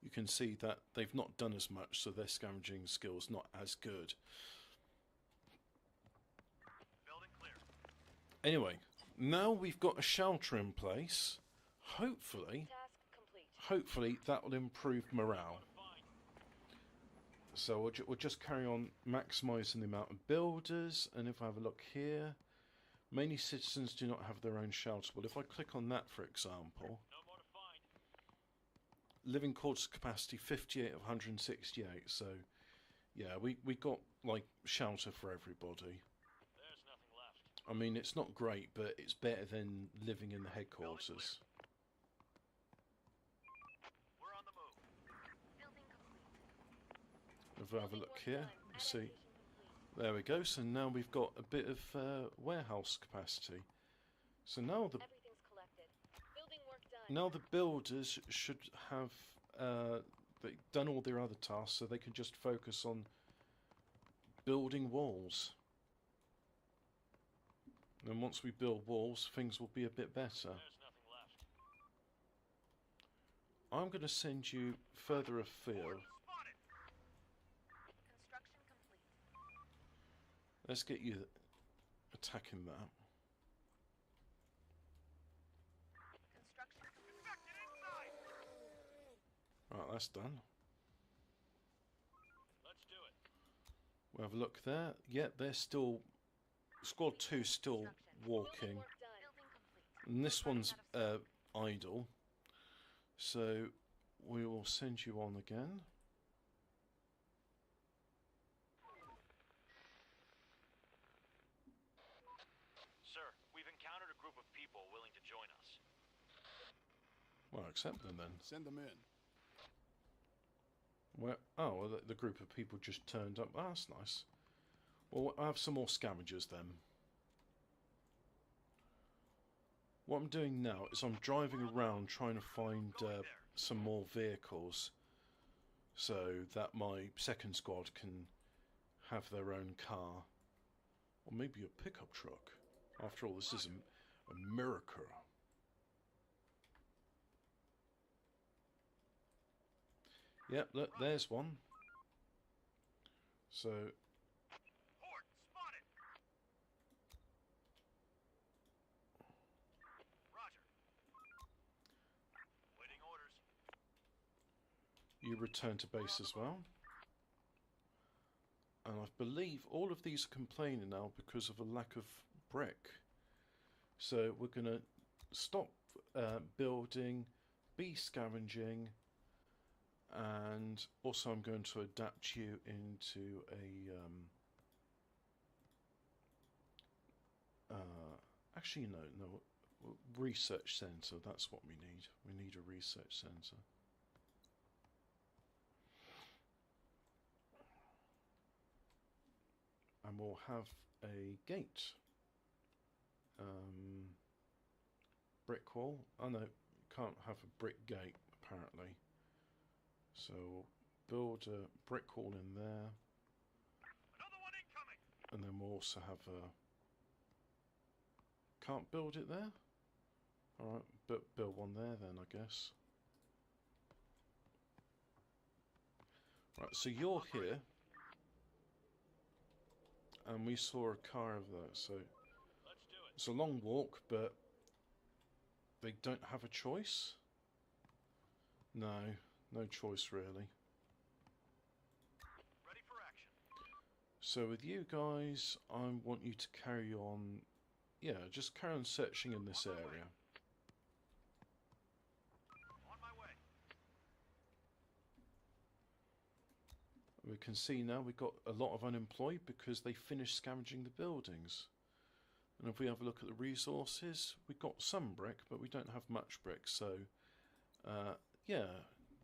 A: you can see that they've not done as much, so their scavenging skills not as good.
D: Building clear.
A: Anyway, now we've got a shelter in place. Hopefully
E: Task complete.
A: that will improve morale.
D: Fine.
A: So we'll just carry on maximising the amount of builders, and if I have a look here, many citizens do not have their own shelter. Well, if I click on that, for example,
D: No more to find.
A: living quarters capacity 58 of 168. So, yeah, we got like shelter for everybody.
D: There's nothing left.
A: I mean, it's not great, but it's better than living in the headquarters.
D: We're on the move.
C: Building complete.
A: If I have a
E: Building
A: look
E: work
A: here,
E: done.
A: you see.
E: Adaptation complete.
A: There we go. So now we've got a bit of warehouse capacity. So now
E: Everything's collected. Building work done.
A: the builders should have they've done all their other tasks, so they can just focus on building walls. And once we build walls, things will be a bit better.
D: There's nothing left.
A: I'm going to send you further afield.
D: Spotted.
C: Construction complete.
A: Let's get you attacking that.
C: Construction complete.
D: Infected inside.
A: Right, that's done.
D: Let's do it.
A: We'll have a look there. Yeah, they're still... Squad 2 still walking.
E: Work done.
C: Building complete.
A: And this one's idle. So we will send you on again.
D: Sir, we've encountered a group of people willing to join us.
A: Well, accept them then.
B: Send them in.
A: Where? Oh, well, the group of people just turned up. Oh, that's nice. Well, I have some more scavengers then. What I'm doing now is I'm driving around trying to find some more vehicles so that my second squad can have their own car. Or maybe a pickup truck. After all, this is America. Yep, look, there's one. So,
D: Horde spotted. Roger. Waiting orders.
A: you return to base as well. And I believe all of these are complaining now because of a lack of brick. So we're going to stop building, be scavenging, and also I'm going to adapt you into a... actually, no, research centre, that's what we need. We need a research centre. And we'll have a gate. Brick wall. Oh no, can't have a brick gate apparently. So build a brick wall in there.
D: Another one incoming.
A: And then we'll also have a... Can't build it there? Alright, but build one there then, I guess. Right, so you're here. And we saw a car over there, so...
D: Let's do it.
A: It's a long walk, but... They don't have a choice? No, no choice really.
D: Ready for action.
A: So with you guys, I want you to carry on... Yeah, just carry on searching in this area.
D: On my way.
A: We can see now we've got a lot of unemployed because they finished scavenging the buildings. And if we have a look at the resources, we've got some brick, but we don't have much brick. So, yeah,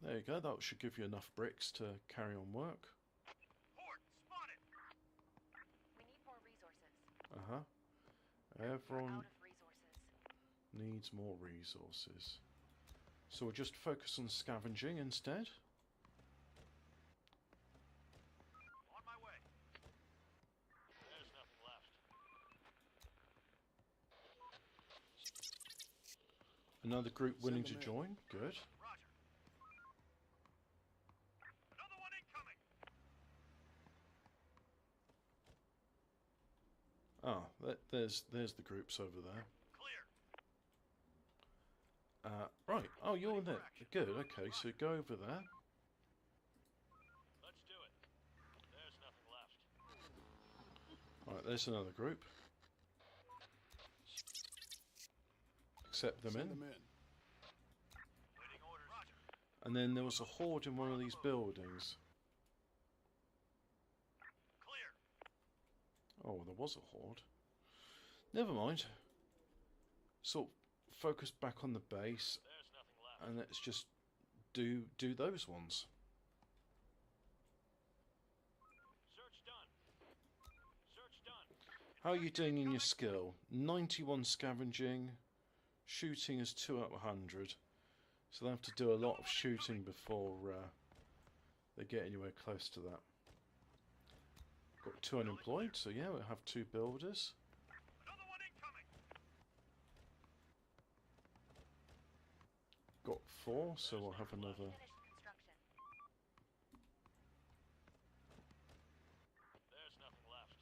A: there you go. That should give you enough bricks to carry on work.
D: Horde spotted.
C: We need more resources.
A: Uh-huh.
C: We're
A: Everyone
C: out of resources.
A: needs more resources. So we'll just focus on scavenging instead.
D: On my way. There's nothing left.
A: Another group willing to
B: them in.
A: join. Good.
D: Roger. Another one incoming.
A: Ah, there's the groups over there.
D: Clear.
A: Right. Oh, you're there. Good. Okay, so go over there.
D: Let's do it. There's nothing left.
A: Right, there's another group. Accept them
B: Send
A: in.
B: them in.
D: Waiting orders. Roger.
A: And then there was a horde in one of these buildings.
D: Clear.
A: Oh, there was a horde. Never mind. Sort of focus back on the base,
D: There's nothing left.
A: and let's just do those ones.
D: Search done. Search done.
A: How are you doing in your skill? 91 scavenging. Shooting is 2 out of 100. So they have to do a lot of shooting before they get anywhere close to that. Got 2 unemployed, so yeah, we'll have 2 builders.
D: Another one incoming.
A: got 4, so we'll have another.
C: Finished construction.
D: There's nothing left.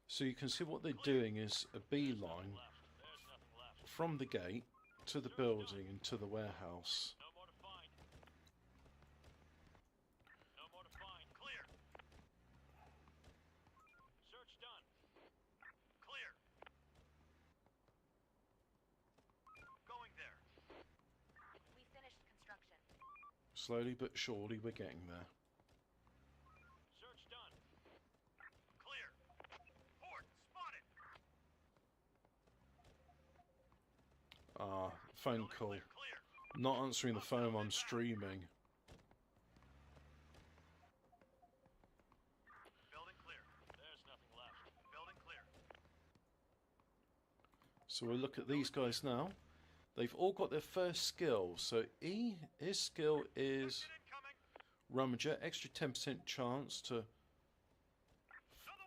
A: So you can see what they're doing is a beeline
D: There's nothing left.
A: from the gate to the building and to the warehouse.
D: No more to find. No more to find. Clear. Search done. Clear. Going there.
C: We finished construction.
A: Slowly but surely we're getting there.
D: Search done. Clear. Port spotted.
A: Ah, phone call.
D: Clear. Clear.
A: Not answering the phone, I'm streaming.
D: Building clear. There's nothing left. Building clear.
A: So we'll look at these guys now. They've all got their first skill. So E, his skill is
D: Incoming.
A: Rummager, extra 10% chance to
D: Another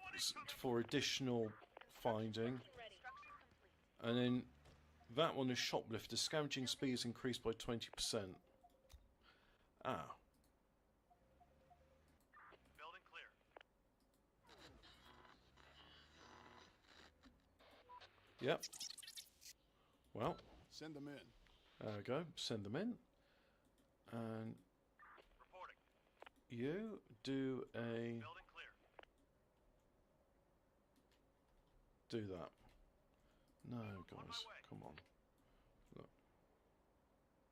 D: one incoming.
A: for additional finding.
E: Ready.
C: Construction complete.
A: And then that one is Shoplifter. Scavenging speed is increased by 20%. Ah,
D: Building clear.
A: yep. Well,
B: Send them in.
A: there we go. Send them in. And
D: Reporting.
A: you do a...
D: Building clear.
A: do that. No, guys,
D: way.
A: come on. Look.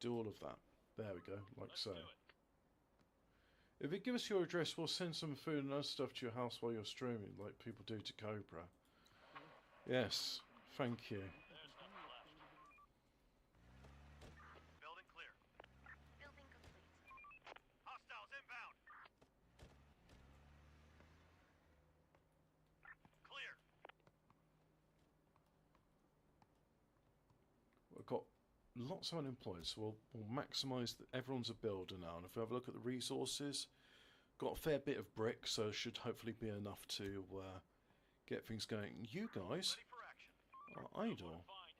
A: Do all of that. There we go, like
D: Let's
A: so.
D: do it.
A: If you give us your address, we'll send some food and other stuff to your house while you're streaming, like people do to Cobra. Yes, thank you.
D: There's nothing left. Building clear.
C: Building complete.
D: Hostiles inbound. Clear.
A: We've got lots of unemployed, so we'll maximise everyone's a builder now. And if we have a look at the resources, got a fair bit of brick, so should hopefully be enough to get things going. You guys
D: Ready for action.
A: are idle,
D: Find.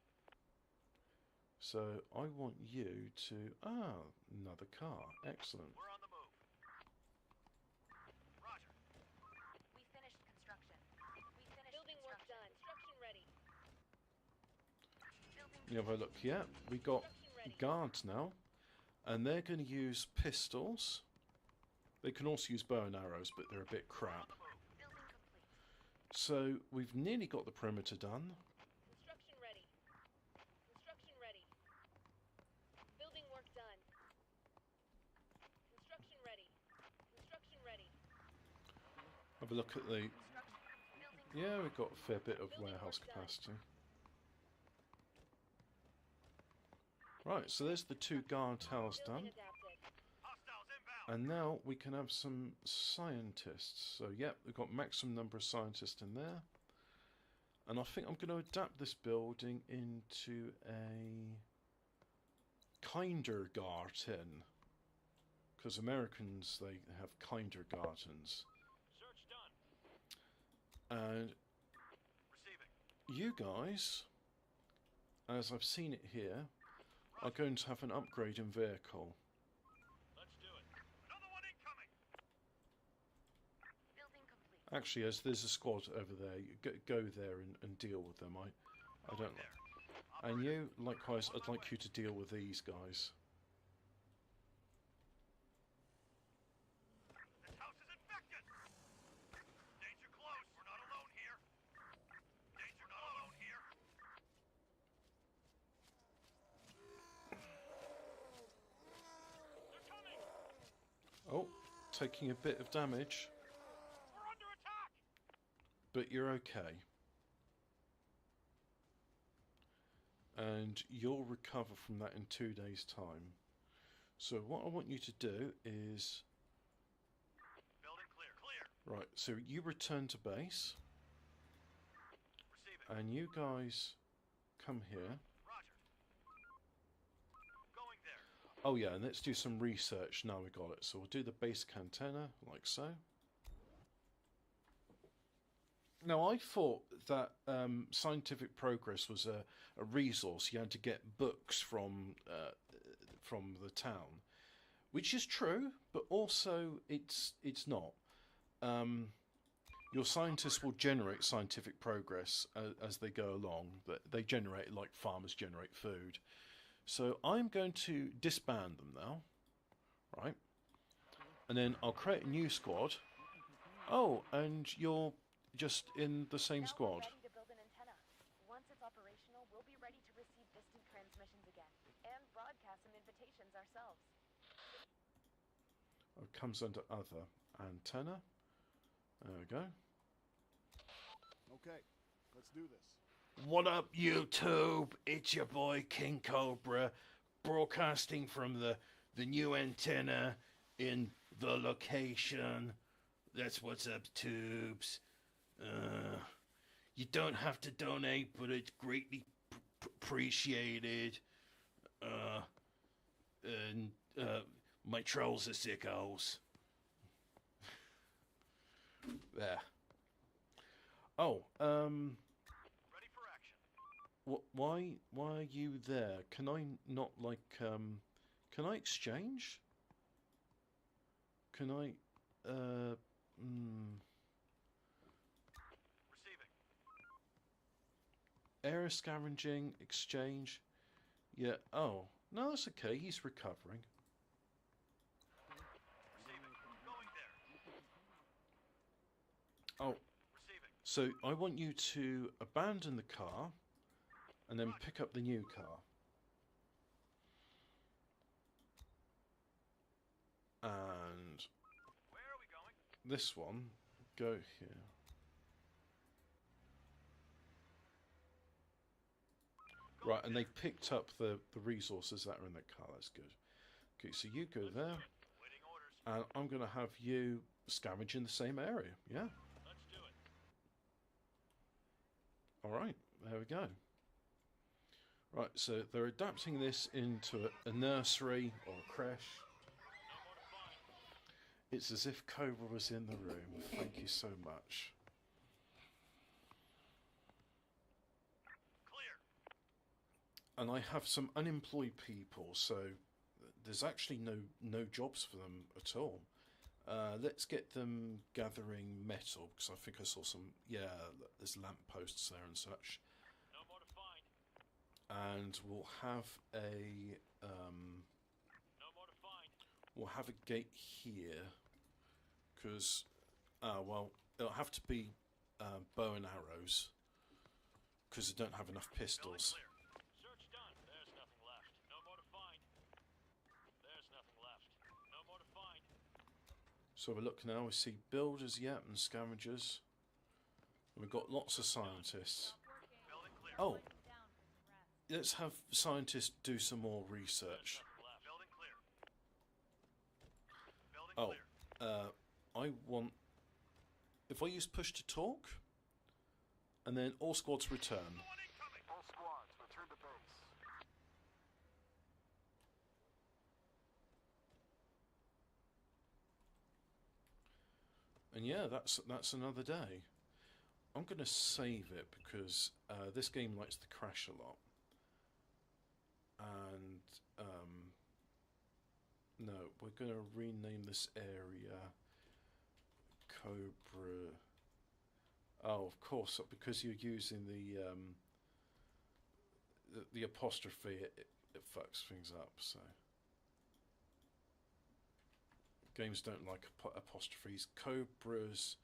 A: so I want you to... another car. Excellent.
D: We're on the move. Roger.
C: We finished construction. We finished
E: Building work
C: construction.
E: done. Construction ready.
C: Building
A: You have a look. Yeah, we got
E: Construction ready.
A: guards now, and they're going to use pistols. They can also use bow and arrows, but they're a bit crap.
C: building complete.
A: So we've nearly got the perimeter done.
E: Construction ready. Construction ready. Building work done. Construction ready. Construction ready.
A: Have a look at the...
C: Construction. Building
A: Yeah, we've got a fair bit of
E: Building
A: warehouse
E: work done.
A: capacity. Right, so there's the 2 guard towers done.
E: Building adapted.
D: Hostiles inbound.
A: And now we can have some scientists. So, yep, we've got maximum number of scientists in there. And I think I'm going to adapt this building into a kindergarten. Because Americans, they have kindergartens.
D: Search done.
A: And
D: Receiving.
A: you guys, as I've seen it here, are going to have an upgrade in vehicle.
D: Let's do it. Another one incoming.
C: Building complete.
A: Actually, as there's a squad over there, you go there and deal with them. I don't like. And you, likewise, I'd like you to deal with these guys.
D: This house is infected. Danger close. We're not alone here. Danger not alone here. They're coming.
A: Oh, taking a bit of damage,
D: We're under attack.
A: but you're okay. And you'll recover from that in 2 days' time. So what I want you to do is...
D: Building clear. Clear.
A: Right, so you return to base,
D: Receiving.
A: and you guys come here.
D: Roger. Going there.
A: Oh yeah, and let's do some research now we got it. So we'll do the basic antenna, like so. Now I thought that scientific progress was a resource. You had to get books from the town, which is true, but also it's not. Your scientists will generate scientific progress as they go along, but they generate it like farmers generate food. So I'm going to disband them now, right? And then I'll create a new squad. Oh, and you're just in the same
C: Now
A: squad.
C: we're ready to build an antenna. Once it's operational, we'll be ready to receive distant transmissions again and broadcast some invitations ourselves.
A: It comes under other antenna. There we go.
B: Okay, let's do this.
A: What up, YouTube? It's your boy King Cobra, broadcasting from the new antenna in the location. That's what's up, tubes. You don't have to donate, but it's greatly appreciated. And my trolls are sickos. There. Oh,
D: Ready for action.
A: why are you there? Can I not can I exchange? Can I
D: Receiving.
A: air scavenging exchange? Yeah. Oh, no, that's okay. He's recovering.
D: Receiving. Going there.
A: Oh,
D: Receiving.
A: so I want you to abandon the car and then pick up the new car. And
D: Where are we going?
A: this one, go here. Right, and they picked up the resources that are in that car. That's good. Okay, so you go there,
D: Waiting orders.
A: and I'm going to have you scavenge in the same area. Yeah?
D: Let's do it.
A: Alright, there we go. Right, so they're adapting this into a nursery or a creche.
D: No more to find.
A: It's as if Cobra was in the room. Thank you so much.
D: Clear.
A: And I have some unemployed people, so there's actually no jobs for them at all. Let's get them gathering metal, because I think I saw some, yeah, there's lampposts there and such.
D: No more to find.
A: And we'll have
D: No more to find.
A: we'll have a gate here, because, well, it'll have to be bow and arrows, because I don't have enough
D: Building
A: pistols.
D: clear. Search done. There's nothing left. No more to find. There's nothing left. No more to find.
A: So we look now, we see builders, yeah, and scavengers. And we've got lots of scientists.
D: Building clear.
A: Oh, let's have scientists do some more research.
D: Nothing left. Building clear. Building
A: Oh,
D: clear.
A: I want, if I use push to talk, and then all squads return.
D: One incoming.
F: All squads, return to base.
A: And yeah, that's another day. I'm going to save it because this game likes to crash a lot. And no, we're going to rename this area Cobra. Oh, of course, because you're using the apostrophe, it fucks things up. So games don't like apostrophes. Cobra's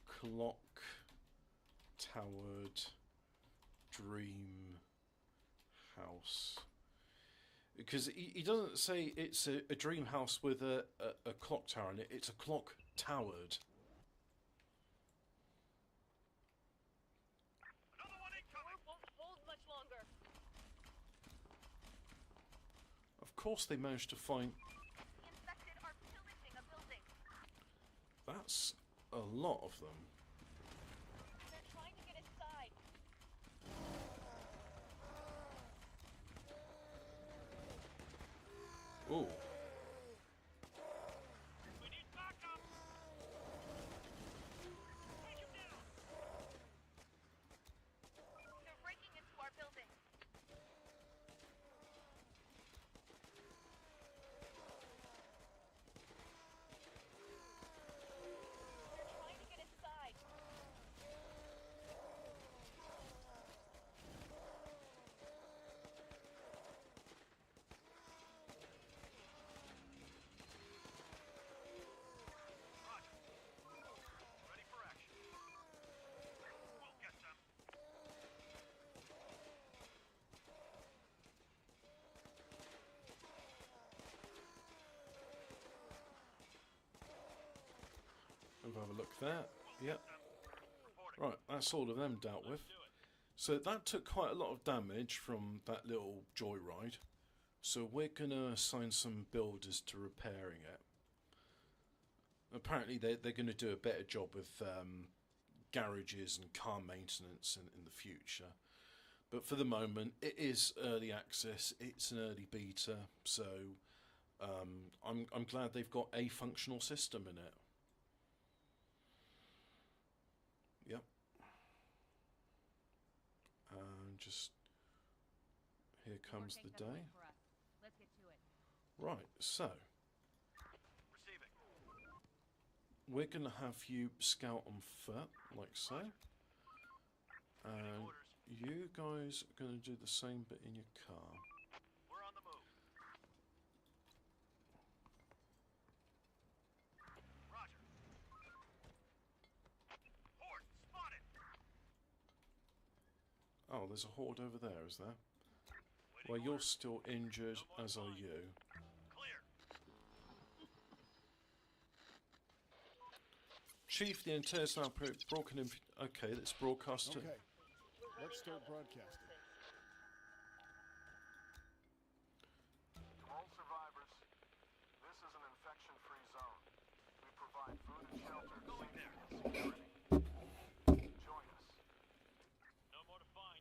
A: clock towered dream house. Because he doesn't say it's a dream house with a clock tower in it. It's a clock towered.
D: Another one incoming.
E: Won't hold much longer.
A: Of course they managed to find...
C: The infected are pillaging a building.
A: That's a lot of them.
E: They're trying to get inside.
A: Ooh.
D: We need backup. Take him down.
C: They're breaking into our building.
A: We'll have a look there. Yep. Right, that's all of them dealt with. So that took quite a lot of damage from that little joyride. So we're going to assign some builders to repairing it. Apparently they're going to do a better job with garages and car maintenance in the future. But for the moment, it is early access. It's an early beta, so I'm glad they've got a functional system in it. Yep. And just here comes the day.
C: Let's get to it.
A: Right, so
D: Receiving.
A: we're going to have you scout on foot, like so. And you guys are going to do the same bit in your car.
D: We're on the move. Roger. Horde spotted.
A: Oh, there's a horde over there, is there? Well, you're still injured, as are you.
D: Clear.
A: Chief, the antenna's now broken in. Okay, let's broadcast it.
B: Okay, let's start broadcasting.
F: To all survivors, this is an infection-free zone. We provide food and shelter.
D: Going there.
F: Security. Join us.
D: No more to find.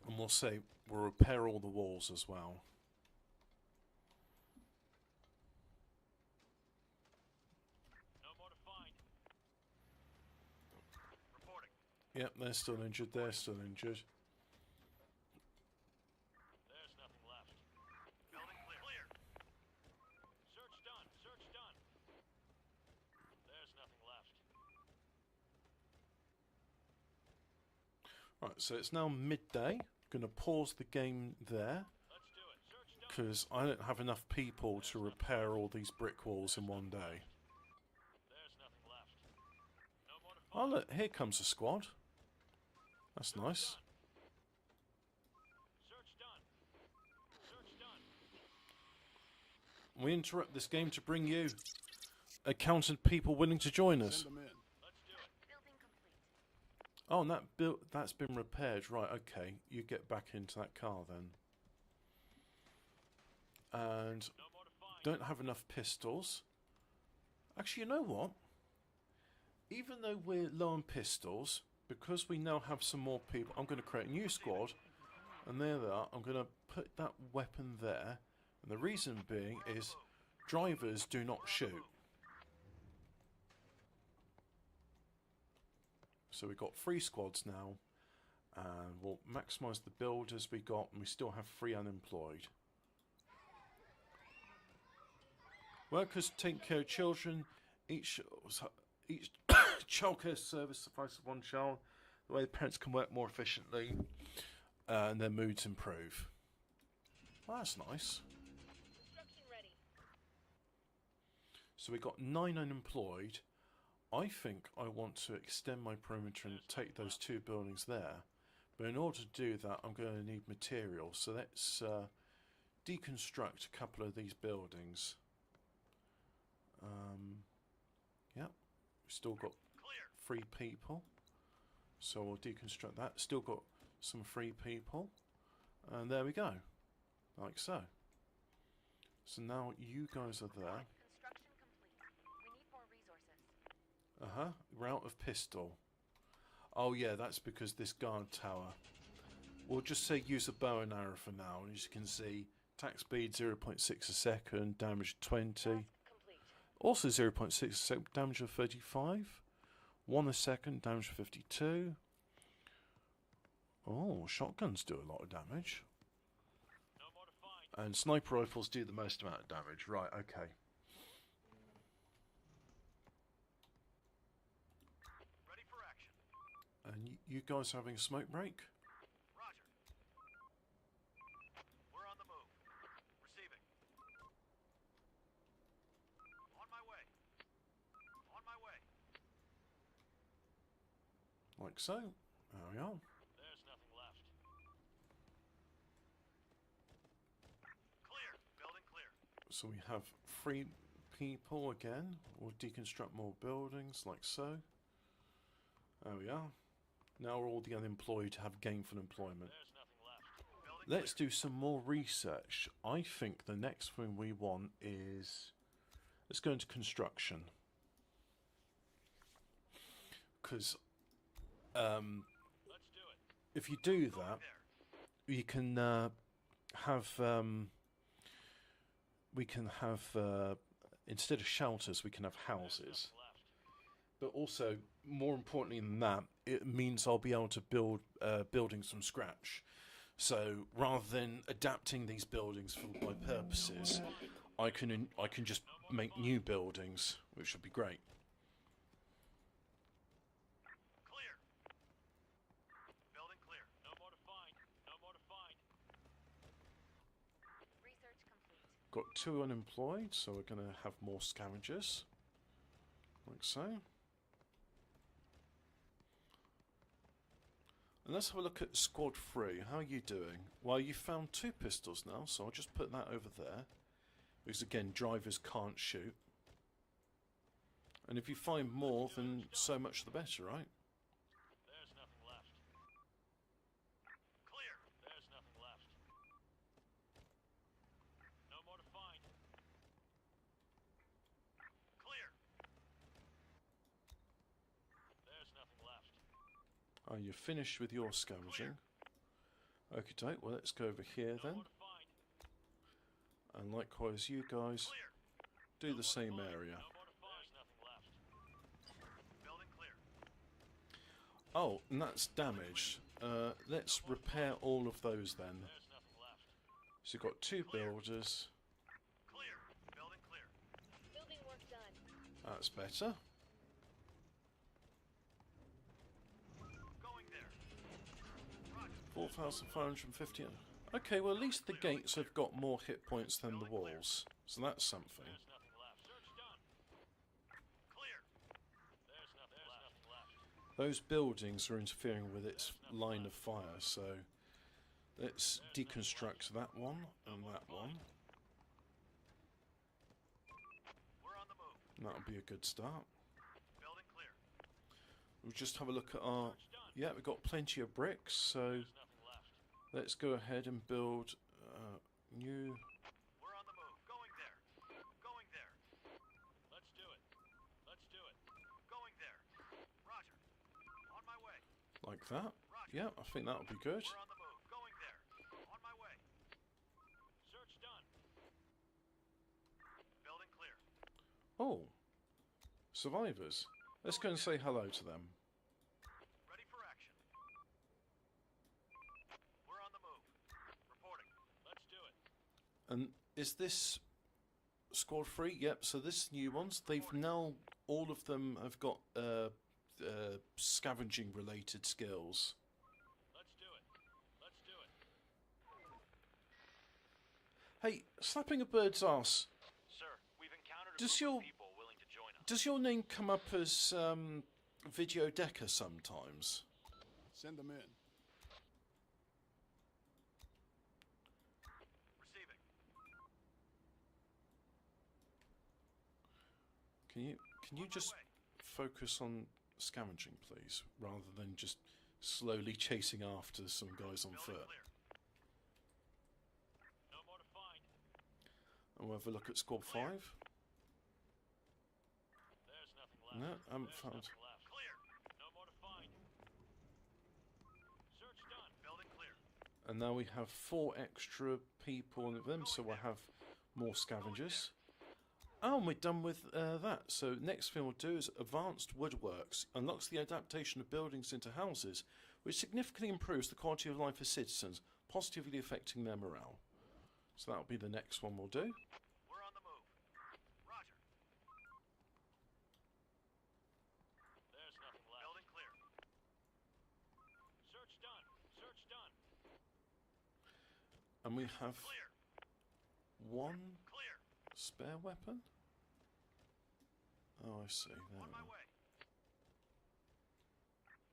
A: And we'll say we'll repair all the walls as well.
D: No more to find. Reporting.
A: Yep, they're still injured. They're still injured.
D: There's nothing left. Building clear. Clear. Search done. Search done. There's nothing left.
A: Right, so it's now midday. Gonna pause the game there
D: Let's do it. Search done.
A: because I don't have enough people to repair all these brick walls in one day.
D: There's nothing left. No more to
A: Oh
D: find.
A: look, here comes a squad. That's nice.
D: Search done. Search done.
A: We interrupt this game to bring you accountant people willing to join us.
B: Send them in.
D: Let's do it.
C: Building complete.
A: Oh, and that's been repaired. Right, okay. You get back into that car then. And
D: No more to find.
A: don't have enough pistols. Actually, you know what? Even though we're low on pistols, because we now have some more people, I'm going to create a new squad. And there they are. I'm going to put that weapon there. And the reason being is drivers do not shoot. So we've got 3 squads now. And we'll maximise the builders we got. And we still have 3 unemployed. Workers take care of children. Each childcare service suffices one child. The way the parents can work more efficiently and their moods improve. Well, that's nice.
E: Construction ready.
A: So we've got 9 unemployed. I think I want to extend my perimeter and take those 2 buildings there. But in order to do that, I'm going to need materials. So let's deconstruct a couple of these buildings. Yeah, we've still got
D: Clear.
A: 3 people. So we'll deconstruct that. Still got some 3 people. And there we go. Like so. So now you guys are there.
C: Construction complete. We need more resources.
A: Uh-huh. We're out of pistol. Oh yeah, that's because this guard tower. We'll just say use a bow and arrow for now. And as you can see, attack speed 0.6 a second, damage 20.
E: Complete.
A: Also 0.6 a second, damage of 35. 1 a second, damage of 52. Oh, shotguns do a lot of damage.
D: No more to find.
A: And sniper rifles do the most amount of damage. Right, okay.
D: Ready for action.
A: And you guys having a smoke break?
D: Roger. We're on the move. Receiving. On my way. On my way.
A: Like so. There we are.
D: There's nothing left. Clear. Building clear.
A: So we have 3 people again. We'll deconstruct more buildings, like so. There we are. Now all the unemployed have gainful employment. Let's do some more research. I think the next thing we want is... let's go into construction. Because if you do that, you can have... we can have... instead of shelters, we can have houses. But also, more importantly than that, it means I'll be able to build buildings from scratch. So rather than adapting these buildings for my purposes, I can just make new buildings, which would be great.
D: Clear. Building clear. No more to find. No more to find.
C: Research complete.
A: Got 2 unemployed, so we're going to have more scavengers, like so. And let's have a look at Squad 3. How are you doing? Well, you found 2 pistols now, so I'll just put that over there. Because again, drivers can't shoot. And if you find more, then so much the better, right?
D: There's nothing left. Clear. There's nothing left. No more to find. Clear. There's nothing left.
A: Oh, you're finished with your scavenging. Okay, doke. Well, let's go over here then.
D: More to find.
A: And likewise, you guys do the same area.
D: No more to find. There's nothing left. Building clear.
A: Oh, and that's damaged. Let's repair all of those then.
D: There's nothing left.
A: So you've got 2 builders.
D: Clear. Building clear.
E: Building work done.
A: That's better.
D: Going there. Roger.
A: 4,550. Okay, well at least the gates have got more hit points than the walls. So that's something.
D: There's nothing left. Search done. Clear. There's nothing left.
A: Those buildings are interfering with its line of fire, so let's deconstruct that one and that one.
D: We're on the move.
A: And that'll be a good start.
D: Building clear.
A: We'll just have a look at our...
D: Search done.
A: Yeah, we've got plenty of bricks, so
D: There's nothing left.
A: let's go ahead and build new...
D: We're on the move. Going there. Going there. Let's do it. Let's do it. Going there. Roger. On my way.
A: like that.
D: Roger.
A: Yeah, I think that'll be good.
D: We're on the move. Going there. On my way. Search done. Building clear.
A: Oh, survivors. Let's go and say hello to them.
D: Ready for action. We're on the move. Reporting. Let's do it.
A: And is this Squad 3? Yep, so this new ones, they've now, all of them have got scavenging related skills.
D: Let's do it. Let's do it.
A: Hey, slapping a bird's ass,
D: Sir, we've encountered a
A: Does
D: group
A: your-
D: of people willing to join us.
A: does your name come up as Video Decker sometimes?
B: Send them in.
D: Receiving.
A: Can you just focus on scavenging, please, rather than just slowly chasing after some guys on
D: Building
A: foot?
D: clear. No more to find.
A: And we'll have a look at Squad 5.
D: There's nothing left.
A: No, I haven't
D: There's
A: found.
D: nothing left. Clear. No more to find. Search done. Building clear.
A: And now we have 4 extra people in them, so we'll have more scavengers. Oh, and we're done with that. So next thing we'll do is Advanced Woodworks. Unlocks the adaptation of buildings into houses, which significantly improves the quality of life for citizens, positively affecting their morale. So that'll be the next one we'll do.
D: We're on the move. Roger. There's nothing left. Building clear. Search done. Search done.
A: And we have
D: Clear.
A: 1
D: Clear.
A: spare weapon? Oh, I see. There
D: On
A: we
D: my
A: are.
D: way.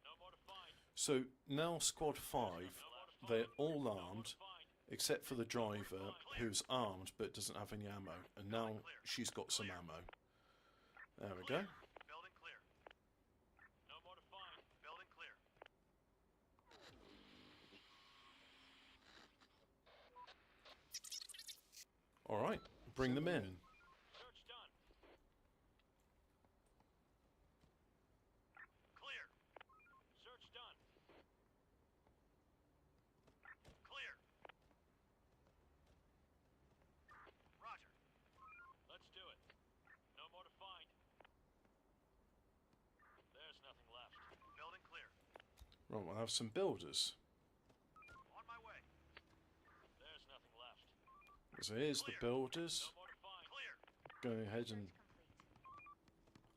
D: No more to find.
A: So now Squad 5,
D: No more to find.
A: they're all
D: No more
A: armed,
D: to find.
A: except for the driver who's armed but doesn't have any ammo. And now she's got some ammo. There we go.
D: Building clear. No more to find. Building clear.
A: Alright, bring them in.
D: Search done. Clear. Search done. Clear. Roger. Let's do it. No more to find. There's nothing left. Building clear.
A: Right, we'll have some builders.
D: On my way. There's nothing left.
A: So here's the builders.
D: No more to find. Clear.
A: Go ahead and...
C: Complete.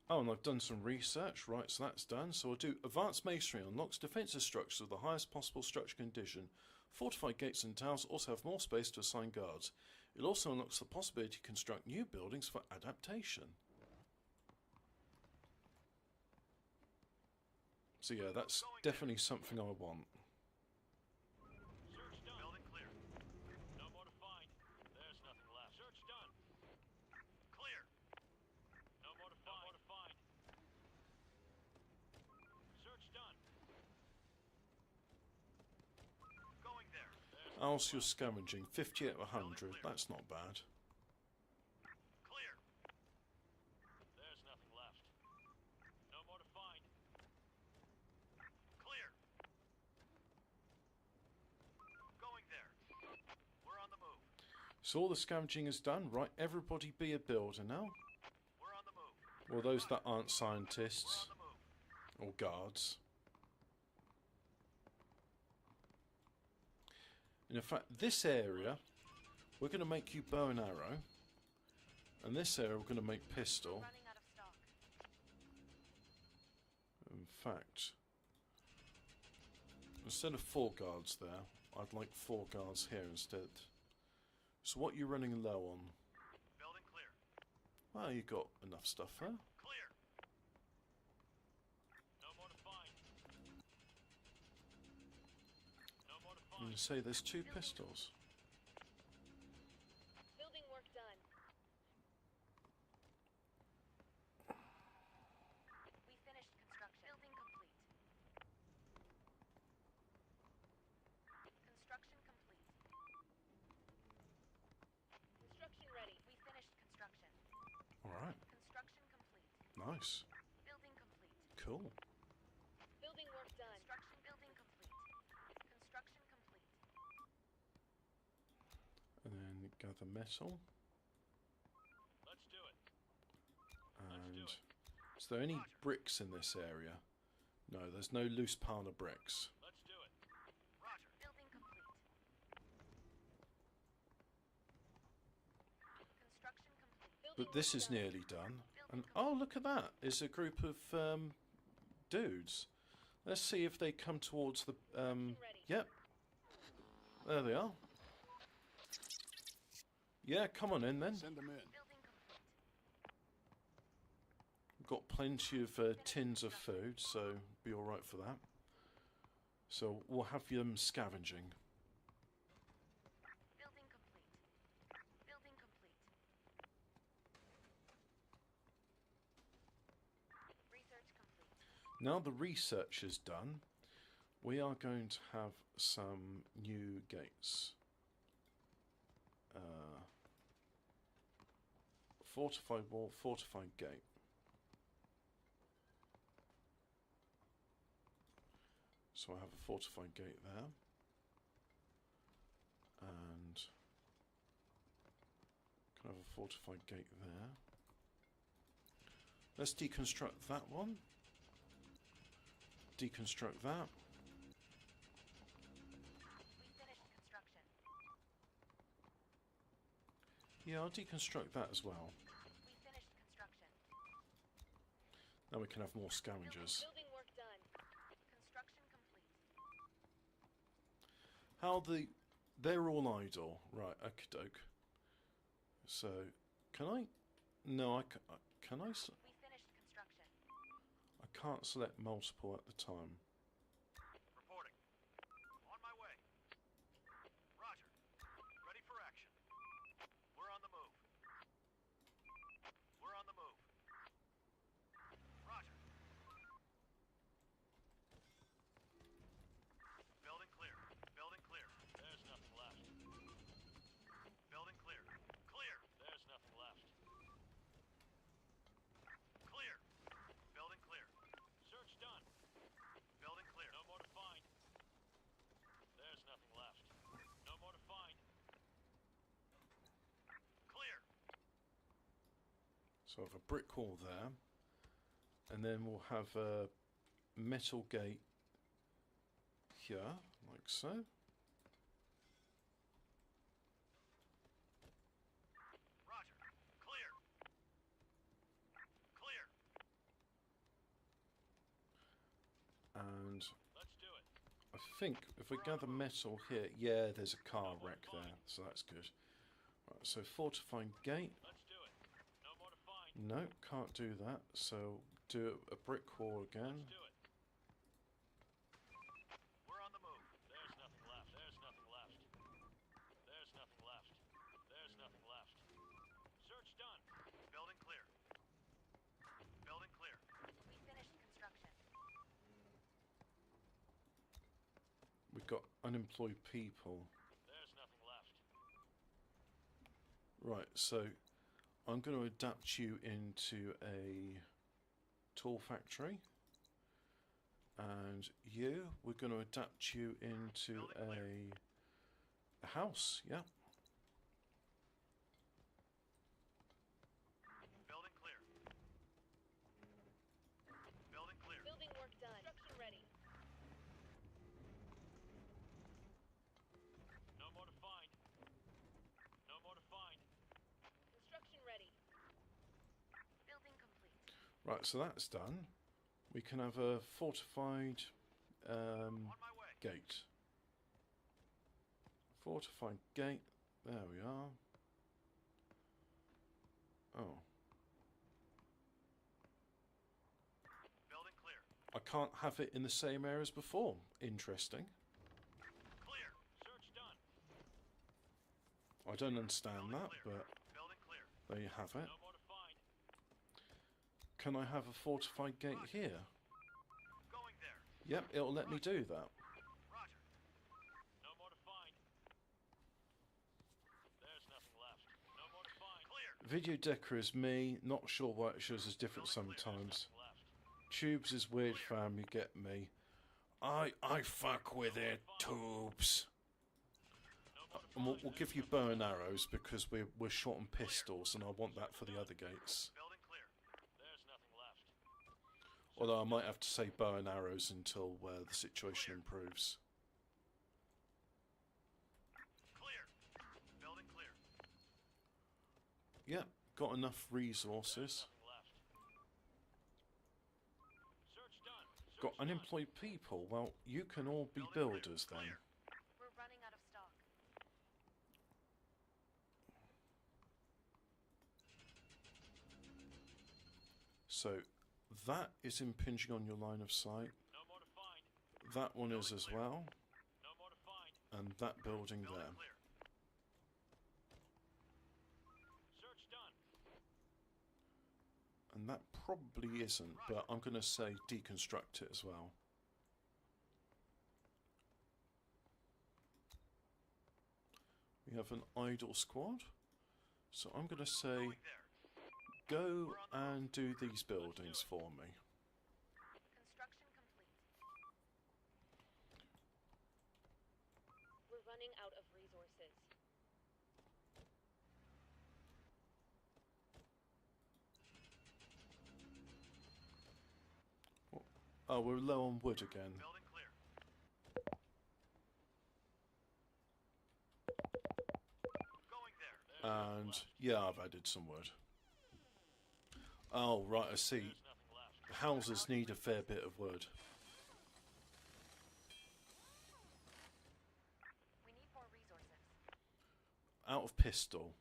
A: Oh, and I've done some research. Right, so that's done. So I'll do advanced masonry unlocks defensive structures of the highest possible structure condition. Fortified gates and towers also have more space to assign guards. It also unlocks the possibility to construct new buildings for adaptation. So yeah, that's definitely something I want.
D: Search done. Building clear. No more to find. There's nothing left. Search done. Clear. No more to find. No more to find. Search done. Going there.
A: How's your scavenging? 50 out of 100. That's not bad.
D: Clear. There's nothing left. No more to find. Clear. Going there. We're on the move.
A: So all the scavenging is done. Right, everybody be a builder now.
D: We're on the move.
A: Or those that aren't
D: We're
A: scientists
D: on the move.
A: or guards. And in fact, this area, we're going to make you bow and arrow. And this area, we're going to make pistol.
C: Running out of stock.
A: In fact, instead of 4 guards there, I'd like 4 guards here instead. So what are you running low on?
D: Building clear.
A: Well, you got enough stuff there.
D: Clear. No more to find. No more to
A: And
D: find.
A: you say there's 2 pistols.
E: Building work done.
C: We finished construction. Building complete. Construction complete.
E: Construction ready.
C: We finished construction.
A: Alright,
C: Construction complete.
A: nice.
C: Building complete.
A: Cool.
E: Building work done.
C: Construction building complete. Construction complete.
A: And then gather metal.
D: Let's do it.
A: And is there any bricks in this area? No, there's no loose pile of bricks.
D: Let's do it. Roger.
C: Building complete. Construction complete.
A: But this is nearly done. And oh, look at that! It's a group of dudes. Let's see if they come towards the. Yep. There they are. Yeah, come on in then.
B: Send them in.
C: Building complete.
A: We've got plenty of tins of food, so be all right for that. So we'll have them scavenging.
C: Building complete. Building complete. Research complete.
A: Now the research is done, we are going to have some new gates. Fortified wall, fortified gate. So I have a fortified gate there. And can I have a fortified gate there. Let's deconstruct that one. Deconstruct that.
C: We finished construction.
A: Yeah, I'll deconstruct that as well.
C: We finished construction.
A: Now we can have more scavengers.
E: Building work done.
C: Construction complete.
A: How they're all idle. Right, okie doke. So, can I? No, can I?
C: We finished construction.
A: I can't select multiple at the time.
D: Reporting. On my way. Roger.
A: So I have a brick wall there, and then we'll have a metal gate here, like so.
D: Roger. Clear. Clear.
A: And
D: Let's do it.
A: I think if we gather metal here, yeah, there's a car wreck there, so that's good. Right, so fortifying gate.
D: Let's do it. No more to find.
A: No, can't do that. So do a brick wall again.
D: Let's do it. We're on the move. There's nothing left. There's nothing left. There's nothing left. There's nothing left. Search done. Building clear. Building clear.
C: We finished construction.
A: We've got unemployed people.
D: There's nothing left.
A: Right, so I'm going to adapt you into a tool factory. And you, we're going to adapt you into a house, yeah.
D: Building clear. Building clear.
E: Building work done. Construction ready.
D: No more to find. No more to find.
E: Construction ready.
C: Building complete.
A: Right, so that's done. We can have a fortified
D: On my way.
A: gate. Fortified gate. There we are. Oh.
D: Building clear.
A: I can't have it in the same area as before. Interesting.
D: Clear. Search done.
A: I don't understand that,
D: Clear.
A: but
D: Building clear.
A: there you have it.
D: No more to find.
A: Can I have a fortified gate here?
D: Going there.
A: Yep, it'll let me do that.
D: Roger. No more to find. There's nothing left. No more to find. Clear.
A: Video Decker is me, not sure why it shows us different sometimes.
D: Nothing left.
A: Tubes is weird fam, you get me. I fuck with it, tubes. And we'll give you bow and arrows because we're short on pistols and I want that for the other gates.
D: Building clear. There's nothing left.
A: Although I might have to say bow and arrows until the situation improves.
D: Clear. Building clear.
A: Yeah, got enough resources.
D: Nothing left. Search done. Search
A: Got
D: done.
A: unemployed people. Well, you can all be builders then.
C: We're running out of stock.
A: So that is impinging on your line of sight.
D: No more to find.
A: That one is as well.
D: No more to find.
A: And that building
D: Building
A: there.
D: clear. Search done.
A: And that probably isn't, but I'm going to say deconstruct it as well. We have an idle squad. So I'm going to say
D: Going there.
A: go and do these buildings for me.
C: Construction complete.
E: We're running out of resources.
A: Oh, we're low on wood again.
D: Building clear. Going there. There's
A: And yeah, I've added some wood. Oh, right, I see.
D: nothing left.
A: Houses need a fair bit of wood.
C: We need more resources.
A: Out of pistol.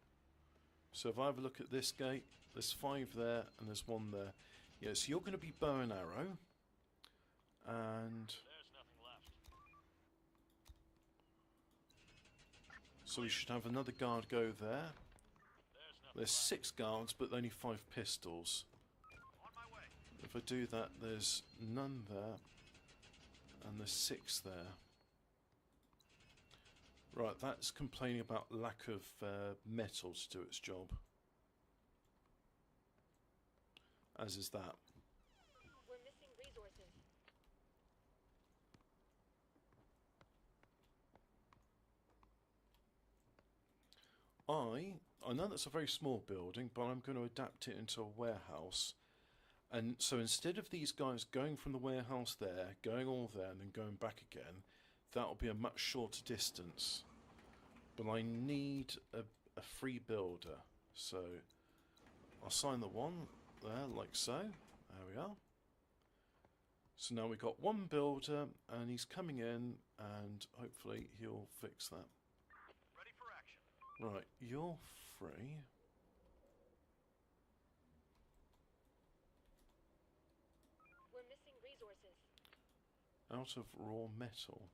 A: So if I have a look at this gate, there's 5 there and there's 1 there. Yeah, so you're going to be bow and arrow. And
D: There's nothing left.
A: so we should have another guard go there.
D: There's nothing
A: There's 6 guards, but only 5 pistols.
D: on my way.
A: If I do that, there's none there. And there's 6 there. Right, that's complaining about lack of metal to do its job. As is that.
E: We're missing resources.
A: I know that's a very small building, but I'm going to adapt it into a warehouse. And so instead of these guys going from the warehouse there, going all there, and then going back again, that'll be a much shorter distance. But I need a free builder. So I'll assign the one there, like so. There we are. So now we've got one builder, and he's coming in, and hopefully he'll fix that.
D: Ready for action.
A: Right, you're free.
E: We're missing resources.
A: Out of raw metal.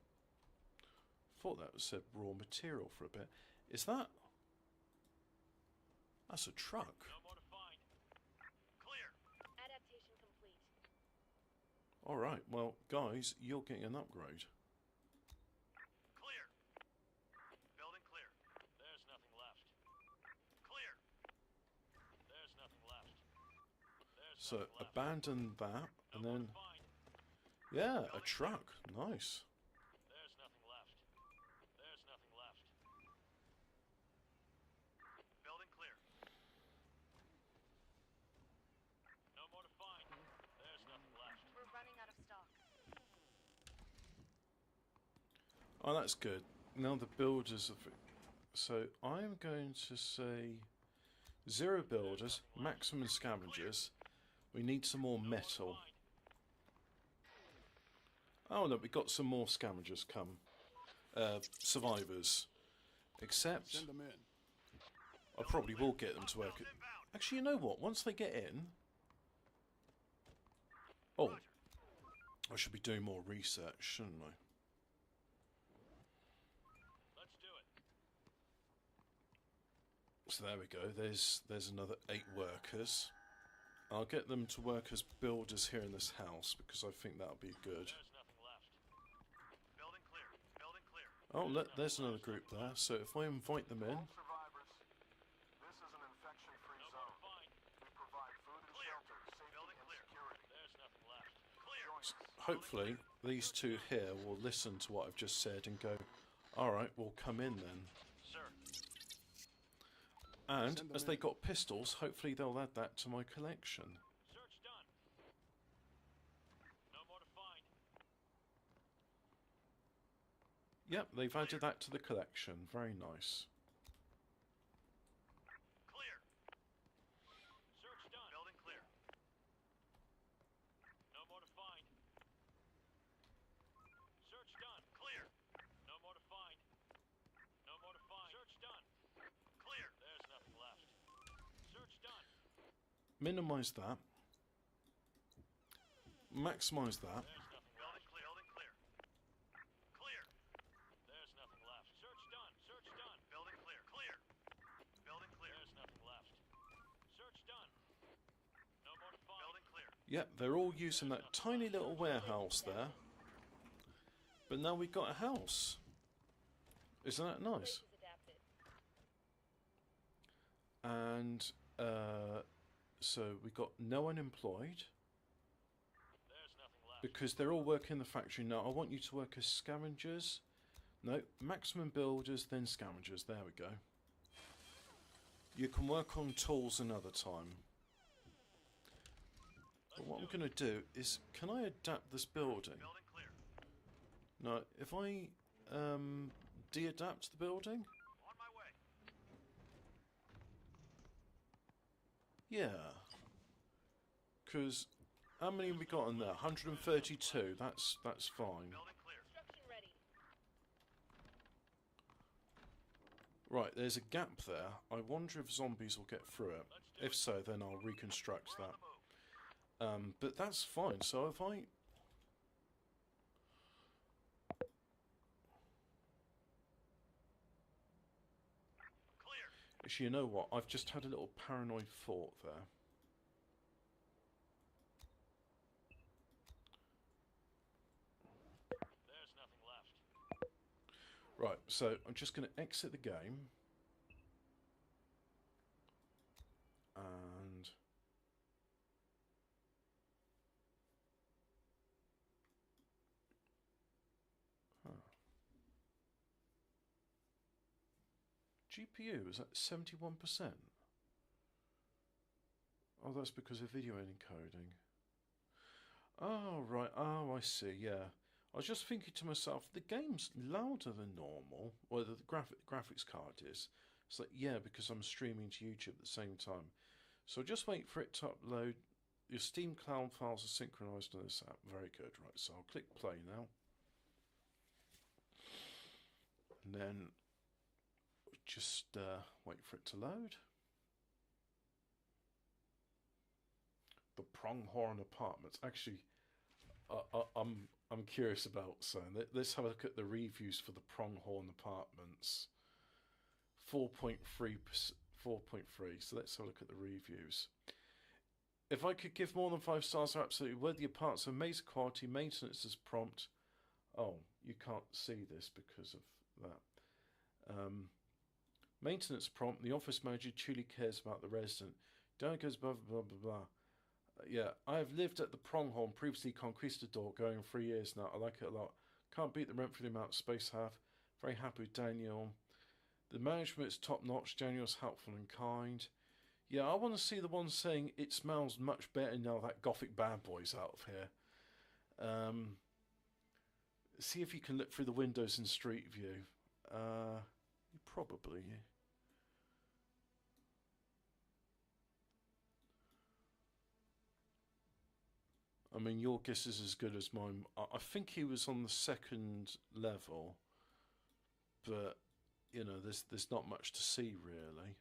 A: Thought that said raw material for a bit. Is that? That's a truck.
D: No more to find. Clear.
E: Adaptation complete.
A: Alright, well, guys, you're getting an upgrade.
D: Clear. Building clear. There's nothing left. Clear. There's nothing left. There's
A: So,
D: nothing left.
A: abandon that, and
D: No more
A: then.
D: to find.
A: Yeah, a truck. Nice.
D: There's nothing left. There's nothing left. Building clear. No more to find. There's nothing left.
C: We're running out of stock.
A: Oh, that's good. Now the builders have. So, I'm going to say 0 builders, maximum scavengers. We need some more metal.
D: Find.
A: Oh, look, we got some more scavengers come. Survivors. Except,
B: Send them in.
A: I probably will get them to work.
D: Inbound.
A: Actually, you know what? Once they get in... Oh, I should be doing more research, shouldn't I?
D: Let's do it.
A: So there we go. There's another 8 workers. I'll get them to work as builders here in this house because I think that'll be good.
D: There's nothing left. Building clear. Building clear.
A: Oh, look, there's another group there. So if I invite them in...
F: All survivors, this is an infection-free
D: No more to
F: zone.
D: find.
F: We provide food and
D: Clear.
F: shelter, safety
D: Building
F: and
D: clear.
F: security.
D: There's nothing left. Clear.
F: Join us.
A: Hopefully, these two here will listen to what I've just said and go, alright, we'll come in then.
D: Sir.
A: And,
B: Send them
A: as they
B: in.
A: got pistols, hopefully they'll add that to my collection.
D: Search done. No more to find.
A: Yep, they've added that to the collection. Very nice.
D: Clear. Search done. Building clear. No more to find. Search done. Clear. No more to find. No more to find. Search done. Clear. There's nothing left. Search done.
A: Minimize that. Maximize that.
D: There's nothing left. Building clear. Building clear. Clear. There's nothing left. Search done. Search done. Building clear. Clear. Building clear. There's nothing left. Search done. No more to find. Building clear.
A: Yep, they're all using that tiny little warehouse there. But now we've got a house. Isn't that nice?
E: Place is adapted.
A: And so we got no one employed
D: There's nothing left.
A: because they're all working in the factory. Now I want you to work as scavengers. No, maximum builders, then scavengers. There we go. You can work on tools another time. But what I'm going to do is, can I adapt this building?
D: Building clear.
A: No, if I de-adapt the building?
D: On my way.
A: Yeah. Because how many have we got in there? 132. That's fine.
D: Building clear.
E: Construction ready.
A: Right, there's a gap there. I wonder if zombies will get through it. If so, then I'll reconstruct
D: We're on
A: that.
D: the move.
A: But that's fine. So if I...
D: Clear.
A: Actually, you know what? I've just had a little paranoid thought there.
D: There's nothing left.
A: Right, so I'm just going to exit the game. And... Huh. GPU is at 71%. Oh, that's because of video encoding. Oh, right. Oh, I see. Yeah. I was just thinking to myself, the game's louder than normal. Well, the graphics card is. It's like, yeah, because I'm streaming to YouTube at the same time. So just wait for it to upload. Your Steam Cloud files are synchronized on this app. Very good. Right, so I'll click play now. And then just wait for it to load. The Pronghorn Apartments. Actually, I'm curious about saying that. Let's have a look at the reviews for the Pronghorn Apartments. 4.3. So let's have a look at the reviews. If I could give more than 5 stars, are absolutely worthy. Apartments of amazing quality. Maintenance is prompt. Oh, you can't see this because of that. Maintenance prompt. The office manager truly cares about the resident. Don't goes blah blah blah blah. Yeah, I have lived at the Pronghorn, previously Conquistador, going 3 years now. I like it a lot. Can't beat the rent for the amount of space I have. Very happy with Daniel. The management is top notch. Daniel's helpful and kind. Yeah, I want to see the one saying it smells much better now that Gothic bad boy's out of here. See if you can look through the windows in Street View. Probably. I mean, your guess is as good as mine. I think he was on the second level, but you know, there's not much to see really.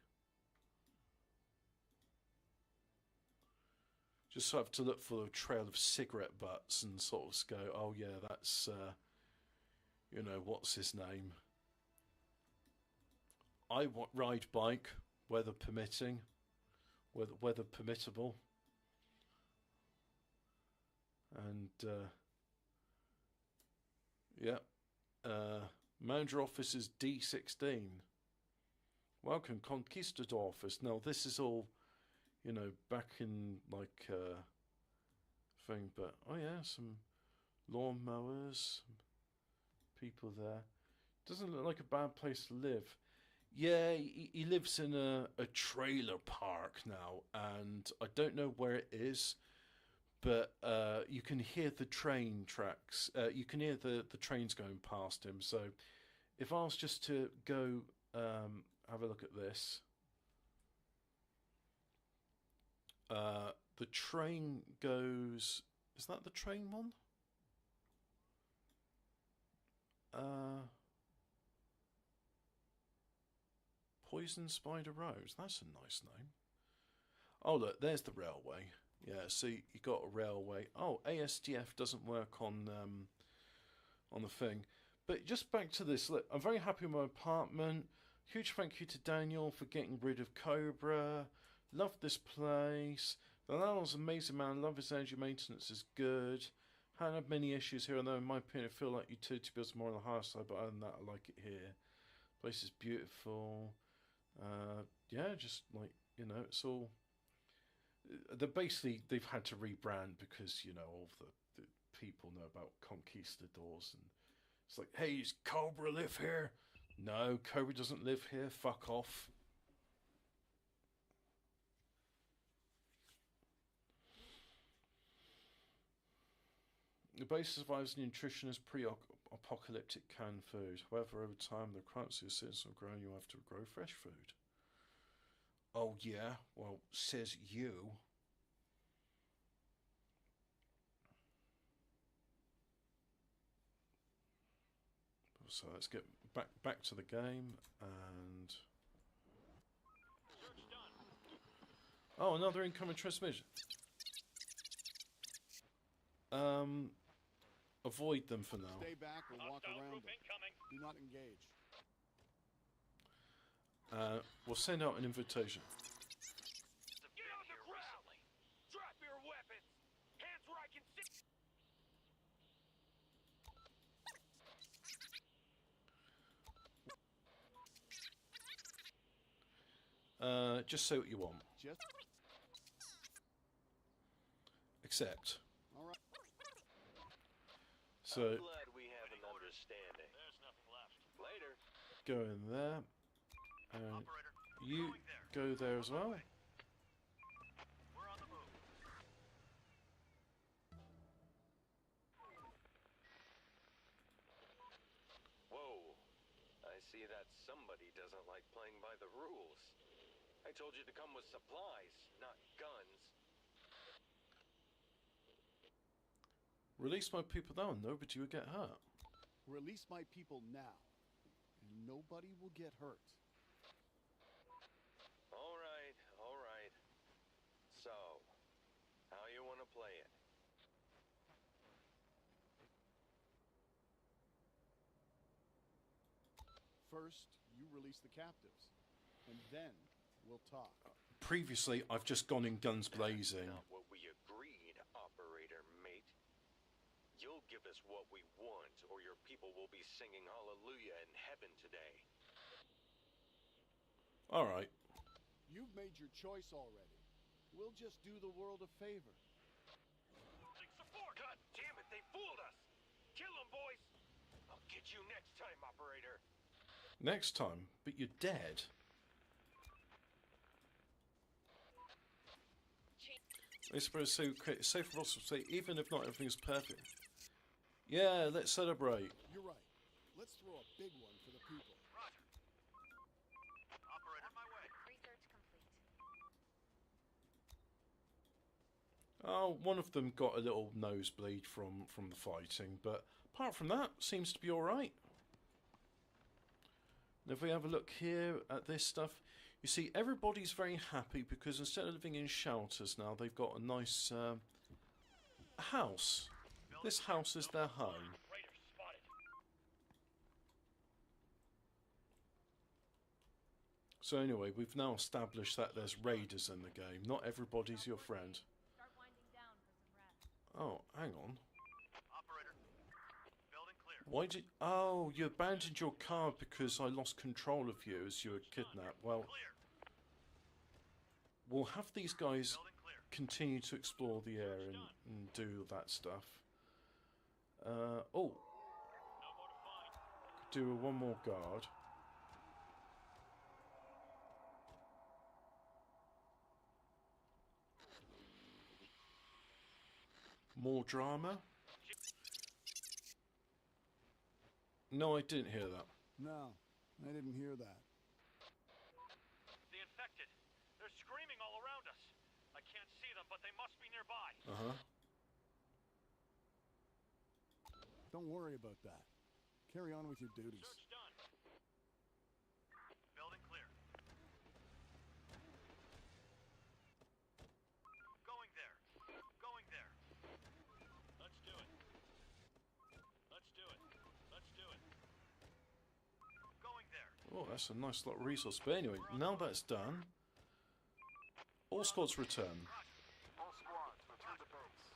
A: Just have to look for a trail of cigarette butts and sort of go, oh yeah, that's you know, what's his name? I ride bike, weather permitting, weather permittable. And yeah, manager office is D16. Welcome, Conquistador office. Now this is all, you know, back in like thing, but oh yeah, some lawn mowers, people there. Doesn't look like a bad place to live. Yeah, he lives in a trailer park now, and I don't know where it is. But you can hear the train tracks. You can hear the trains going past him. So if I was just to go have a look at this. The train goes... Is that the train one? Poison Spider Rose. That's a nice name. Oh, look, there's the railway. Yeah, so you got a railway. Oh, ASDF doesn't work on the thing. But just back to this. Look, I'm very happy with my apartment. Huge thank you to Daniel for getting rid of Cobra. Love this place. The landlord's amazing, man. Love his energy maintenance is good. Haven't had many issues here, although in my opinion I feel like utility bills are more on the higher side, but other than that I like it here. Place is beautiful. Yeah, just like, you know, it's all... they've had to rebrand because, you know, all the people know about Conquistadors, and it's like, hey, does Cobra live here? No, Cobra doesn't live here. Fuck off. The base survives nutrition as pre-apocalyptic canned food. However, over time, the currency of citizens will grow and you have to grow fresh food. Oh yeah? Well, says you. So let's get back to the game and... Oh, another incoming transmission. Avoid them for now.
B: Stay back or walk around them. Do not engage.
A: We'll send out an invitation.
D: Get on the ground! Drop your weapons! Hands where I can see.
A: Just say what you want.
B: Just
A: Accept.
B: all right.
A: So,
D: Glad we have an understanding. There's nothing left. Later.
A: go in there. And
D: Operator,
A: you
D: going there.
A: go there as well.
D: We're on the move.
G: Whoa. I see that somebody doesn't like playing by the rules. I told you to come with supplies, not guns.
A: Release my people now and nobody will get hurt.
B: Release my people now, and nobody will get hurt.
G: All right, all right. So, how you want to play it?
B: First, you release the captives, and then we'll talk.
A: Previously, I've just gone in guns blazing.
G: Not what we agreed, operator mate. You'll give us what we want, or your people will be singing hallelujah in heaven today.
A: Alright.
B: You've made your choice already. We'll just do the world a favor.
G: Support! God damn it, they fooled us! Kill them, boys! I'll get you next time, operator.
A: Next time, but you're dead. I suppose so. Safe for us to say, even if not everything's perfect. Yeah, let's celebrate.
B: You're right. Let's throw a big one for the people.
D: Roger. Operator, on my way.
C: Research complete.
A: Oh, one of them got a little nosebleed from the fighting, but apart from that, seems to be all right. And if we have a look here at this stuff, you see everybody's very happy because instead of living in shelters now, they've got a nice house. This house is their home.
D: Raiders spotted.
A: So anyway, we've now established that there's raiders in the game. Not everybody's your friend.
C: Start winding down for some rest.
A: Oh, hang on.
D: Operator, building clear.
A: Why did... Oh, you abandoned your car because I lost control of you as you were kidnapped. Well,
D: Clear.
A: we'll have these guys
D: Building clear.
A: continue to explore the area and do that stuff. Oh,
D: No more to find.
A: do one more guard. More drama? No, I didn't hear that.
B: No, I didn't hear that.
D: The infected. They're screaming all around us. I can't see them, but they must be nearby.
A: Uh-huh.
B: Don't worry about that. Carry on with your duties.
D: Search done. Building clear. Going there. Going there. Let's do it. Let's do it. Let's do it. Going there.
A: Oh, that's a nice lot of resource. But anyway, now that's done, all squads return.
F: All squads, return to base.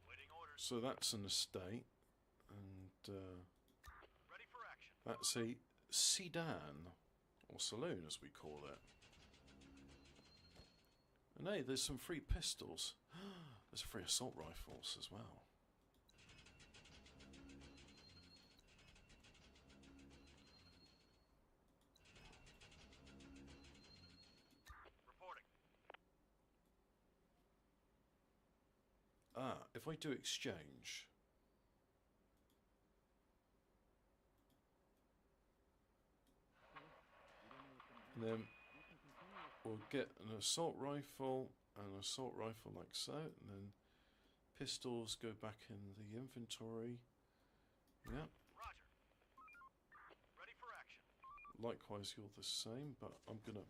D: Waiting orders.
A: So that's an estate, and
D: Ready for action.
A: that's a sedan, or saloon as we call it. And hey, there's some free pistols. There's free assault rifles as well.
D: Reporting.
A: Ah, if I do exchange. And then we'll get an assault rifle and an assault rifle like so, and then pistols go back in the inventory. Yeah,
D: Roger. Ready for action.
A: likewise you're the same, but I'm gonna...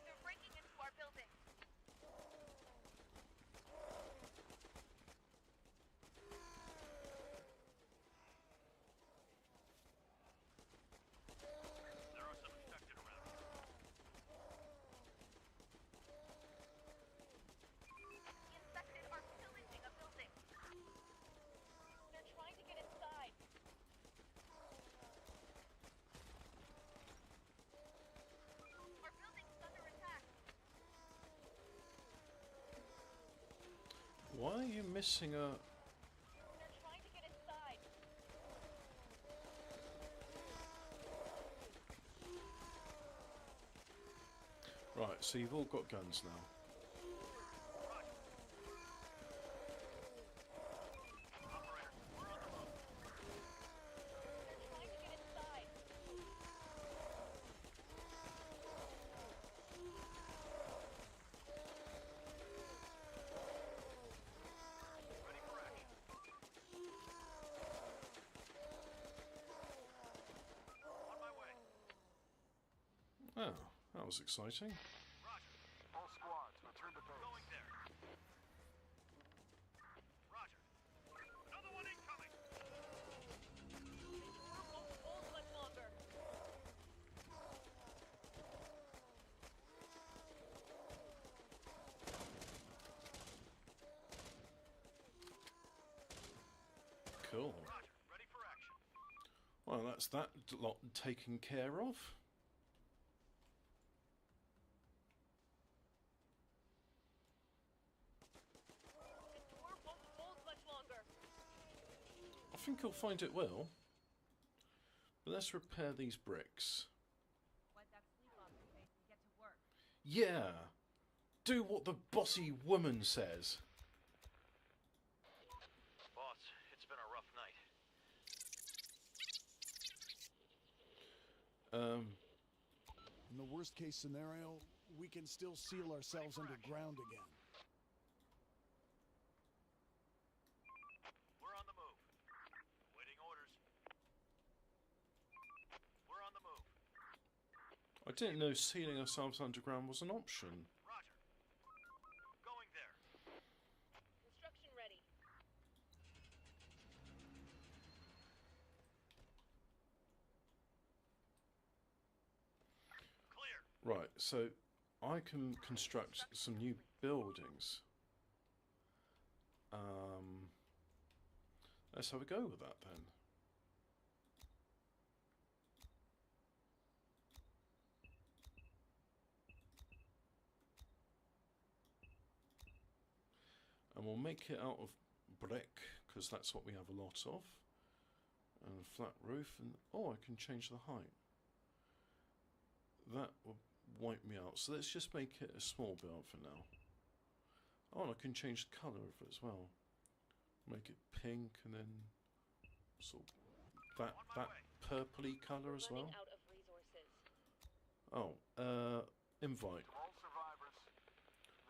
C: They're breaking into our building.
D: There are some infected around here.
C: The infected are pillaging a building. They're trying to get inside. Our building's under attack.
A: Why are you missing a...
C: They're
A: Right, so you've all got guns now.
D: Operator, we're on the move.
E: They're trying to get inside.
D: Ready for action. On my way.
A: Oh, that was exciting.
D: Roger.
F: All squads, return to base.
D: Going there. Roger. Another one incoming.
E: The door won't hold much longer.
A: Cool.
D: Roger. Ready for action.
A: Well, that's that lot taken care of.
E: The door won't hold much longer.
A: I think you'll find it will. But let's repair these bricks.
C: Wipe that sleep off your face and get to work.
A: Yeah! Do what the bossy woman says.
D: Boss, it's been a rough night.
B: In the worst case scenario, we can still seal ourselves underground again.
D: We're on the move. Waiting orders. We're on the move.
A: I didn't know sealing ourselves underground was an option.
D: Roger. Going there.
E: Construction ready.
D: Clear.
A: Right, so I can construct some new buildings. Let's have a go with that then. And we'll make it out of brick, because that's what we have a lot of. And a flat roof, and oh, I can change the height. That will wipe me out. So let's just make it a small build for now. Oh, and I can change the colour of it as well. Make it pink and then sort of that purpley colour as well.
E: Running out of resources.
A: Oh, invite.
F: All survivors,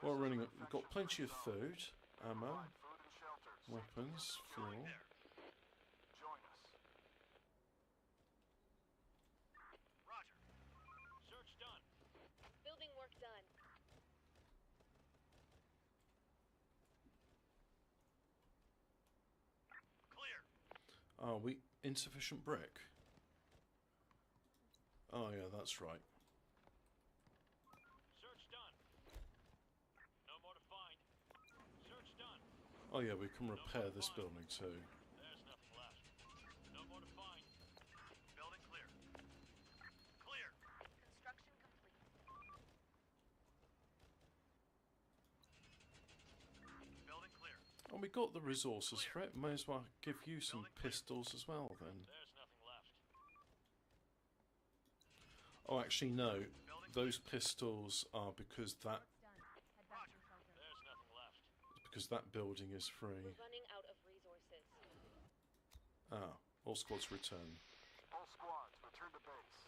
A: Well, we've got plenty of food, ammo,
F: provide food and shelter.
A: weapons, fuel.
D: Going there.
F: Join us.
D: Roger. Search done.
E: Building work done.
D: Clear.
A: Are we insufficient brick? Oh yeah, that's right.
D: Search done. No more to find. Search done.
A: Oh yeah, we can repair this building too.
D: There's nothing left. No more to find. Building clear. Clear.
C: Construction complete.
D: Building clear.
A: And we got the resources for it. May as well give you some pistols as well then.
D: There's nothing left.
A: Oh, actually no. Those pistols are because that
C: Work's done. Head back to your shelter.
D: There's nothing left.
A: building is free.
E: We're running out of resources.
A: Ah, all squads return.
F: All squads, return to base.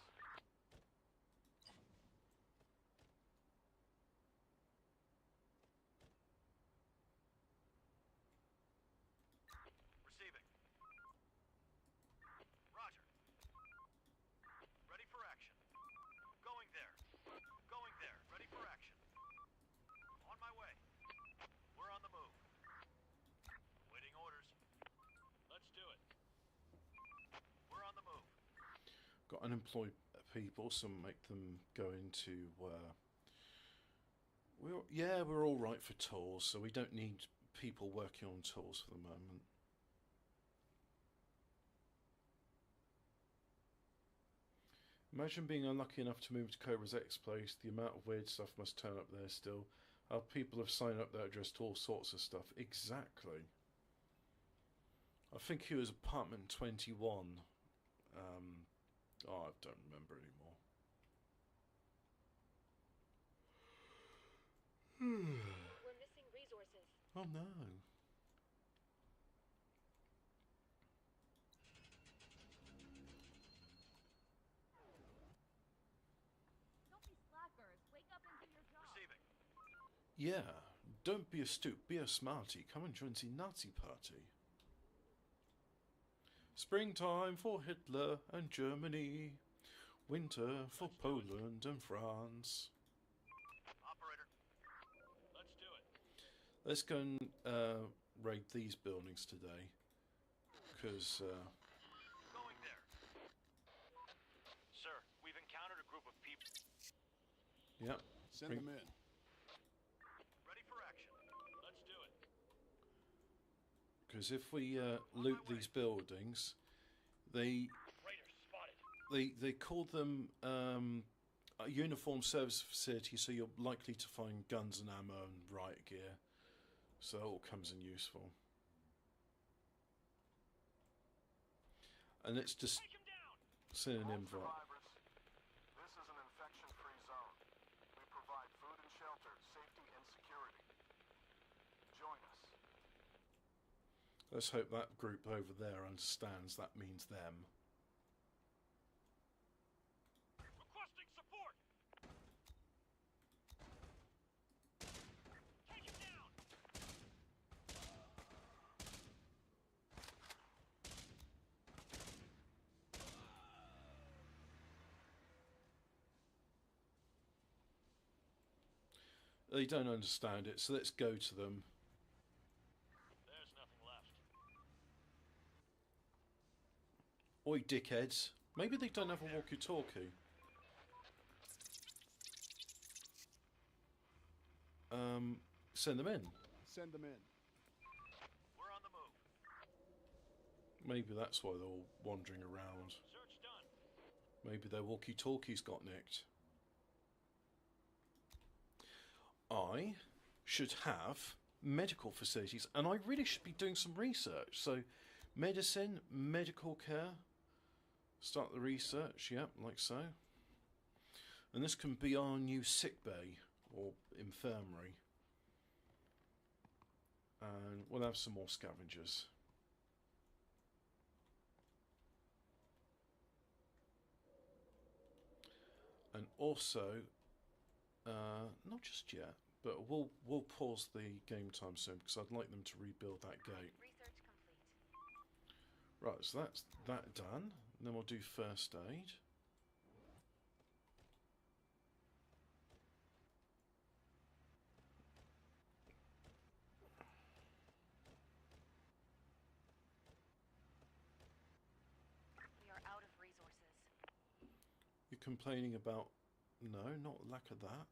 D: Receiving. Roger. Ready for action. Going there. Going there. Ready for action. On my way. We're on the move. Waiting orders. Let's do it. We're on the move.
A: Got unemployed people, so make them go into. We're all right for tools, so we don't need people working on tools for the moment. Imagine being unlucky enough to move to Cobra's X place. The amount of weird stuff must turn up there still. Our people have signed up their address to all sorts of stuff. Exactly. I think he was apartment 21. I don't remember anymore.
E: We're missing resources.
A: Oh no.
C: Don't be slackers. Wake up and do your job.
D: Receiving.
A: Yeah, don't be a stoop, be a smarty. Come and join the Nazi party. Springtime for Hitler and Germany. Winter for Poland and France.
D: Operator. Let's do it.
A: Let's go and raid these buildings today. Because,
D: Going there. Sir, we've encountered a group of people.
A: yeah.
B: Send
A: Bring-
B: them in.
D: Ready for action. Let's do it.
A: Because if we loot these buildings, they
D: Raiders spotted.
A: they call them a uniform service facility, so you're likely to find guns and ammo and riot gear. So that all comes in useful. And let's just
D: Take him down.
A: send an
F: All
A: invite.
F: survivors, this is an infection-free zone. We provide food and shelter, safety and security. Join us.
A: Let's hope that group over there understands that means them.
D: Requesting support. Take him down.
A: They don't understand it, so let's go to them.
D: There's nothing left.
A: Oi, dickheads. Maybe they don't have a walkie-talkie. Send them in.
B: Send them in.
D: We're on the move.
A: Maybe that's why they're all wandering around.
D: Search done.
A: Maybe their walkie-talkies got nicked. I should have medical facilities, and I really should be doing some research. So, medicine, medical care. Start the research, yep, like so. And this can be our new sick bay or infirmary. And we'll have some more scavengers. And also, not just yet, but we'll pause the game time soon because I'd like them to rebuild that gate.
C: Research complete.
A: Right, so that's that done. And then we'll do first aid.
C: We are out of resources.
A: You're complaining about... No, not lack of that.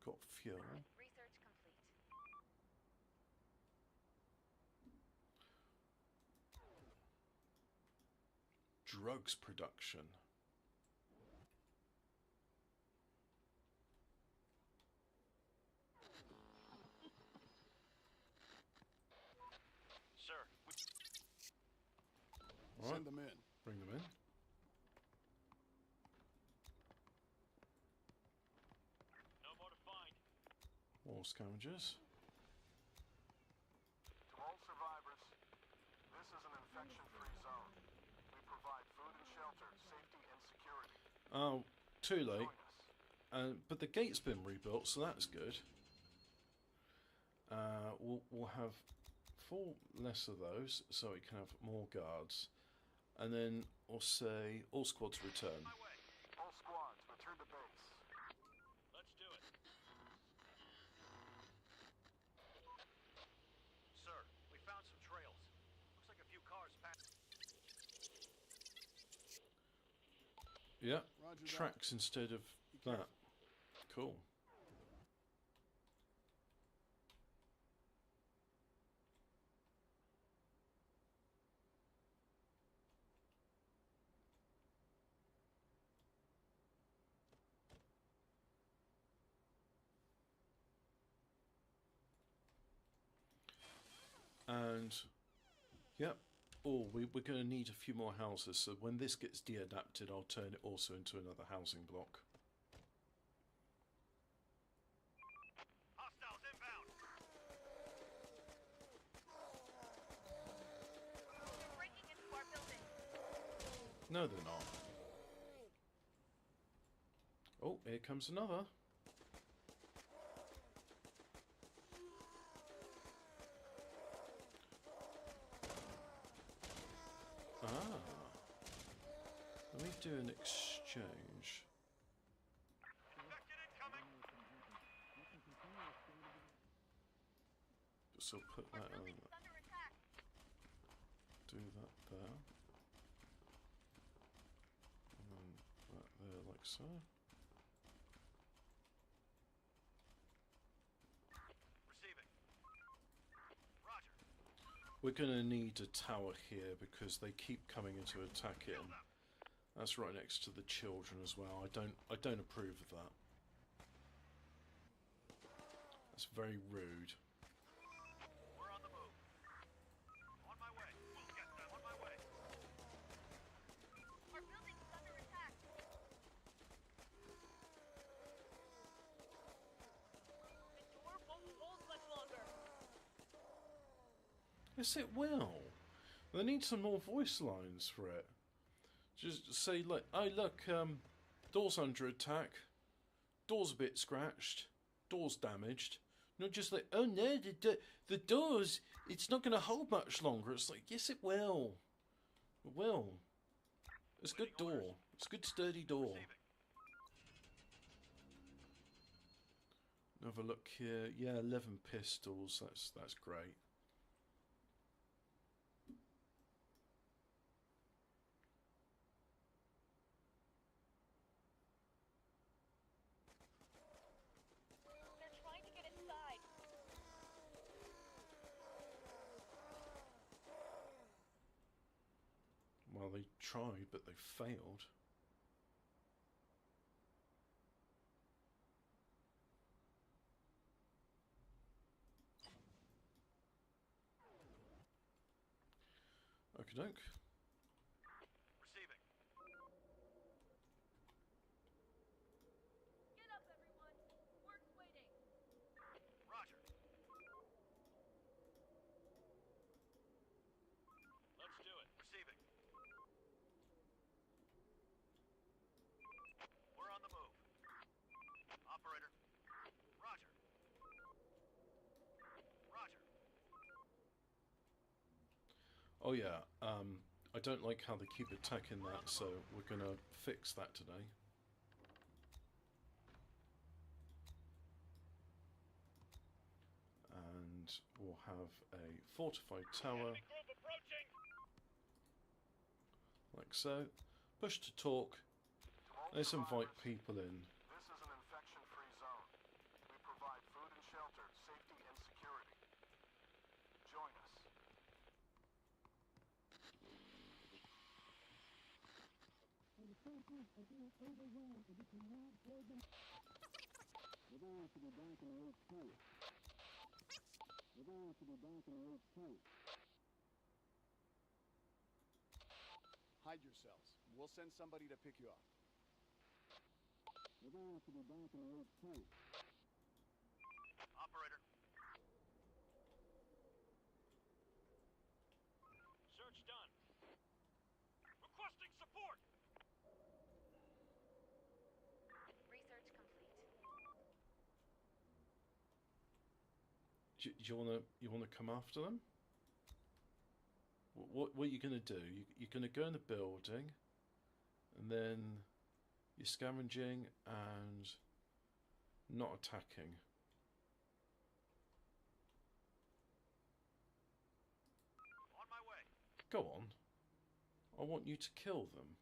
A: Got fuel.
C: Research complete.
A: Drugs production.
D: Sir,
A: All right,
B: Send them in.
A: bring them in.
D: no more to find.
A: More scavengers.
F: To all survivors, this is an infection-free zone. We provide food and shelter, safety and security.
A: Oh, too late.
F: Join us.
A: But the gate's been rebuilt, so that's good. We'll have 4 less of those, so we can have more guards. And then we'll say all squads return.
D: My way.
F: All squads, return to base.
D: Let's do it. Sir, we found some trails. Looks like a few cars passed.
A: Yeah,
B: Roger that.
A: tracks instead of
B: Be
A: that.
B: careful.
A: Cool. And, yep. Oh, we're going to need a few more houses, so when this gets de-adapted, I'll turn it also into another housing block.
D: Hostiles inbound.
A: No, they're not. Oh, here comes another. Ah. Let me do an exchange.
D: Infected incoming.
A: So put that on. Do that there. And then that there like so.
D: Receiving. Roger.
A: We're going to need a tower here because they keep coming in to attack it. And that's right next to the children as well. I don't approve of that. That's very rude.
D: We're on the move. On my way. We'll get them. On my way.
C: Our building is under attack.
E: The door won't hold much longer.
A: Yes, it will. They need some more voice lines for it. Just say like, "Oh look, door's under attack. Door's a bit scratched. Door's damaged." Not just like, "Oh no, the doors. It's not going to hold much longer." It's like, yes, it will. It will. It's a good door. It's a good sturdy door. Have a look here. Yeah, 11 pistols. That's great.
E: They're trying to get inside.
A: Well, they tried, but they failed. Okie doke.
D: Receiving.
C: Get up, everyone. Work's waiting.
D: Roger. Let's do it. Receiving. We're on the move. Operator. Roger. Roger.
A: Oh yeah, I don't like how they keep attacking that, so we're gonna fix that today. And we'll have a fortified tower,
D: Enemy group approaching.
A: like so. Push to talk.
F: To all
A: Let's invite
F: survivors,
A: people in.
F: this is an infection-free zone. We provide food and shelter, safety and security. Join us.
B: Hide yourselves. We'll send somebody to pick you up.
D: Operator. Search done. Requesting support.
C: Research complete.
A: Do you wanna come after them? What are you gonna do? You're gonna go in the building, and then you're scavenging and not attacking.
D: On my way.
A: Go on. I want you to kill them.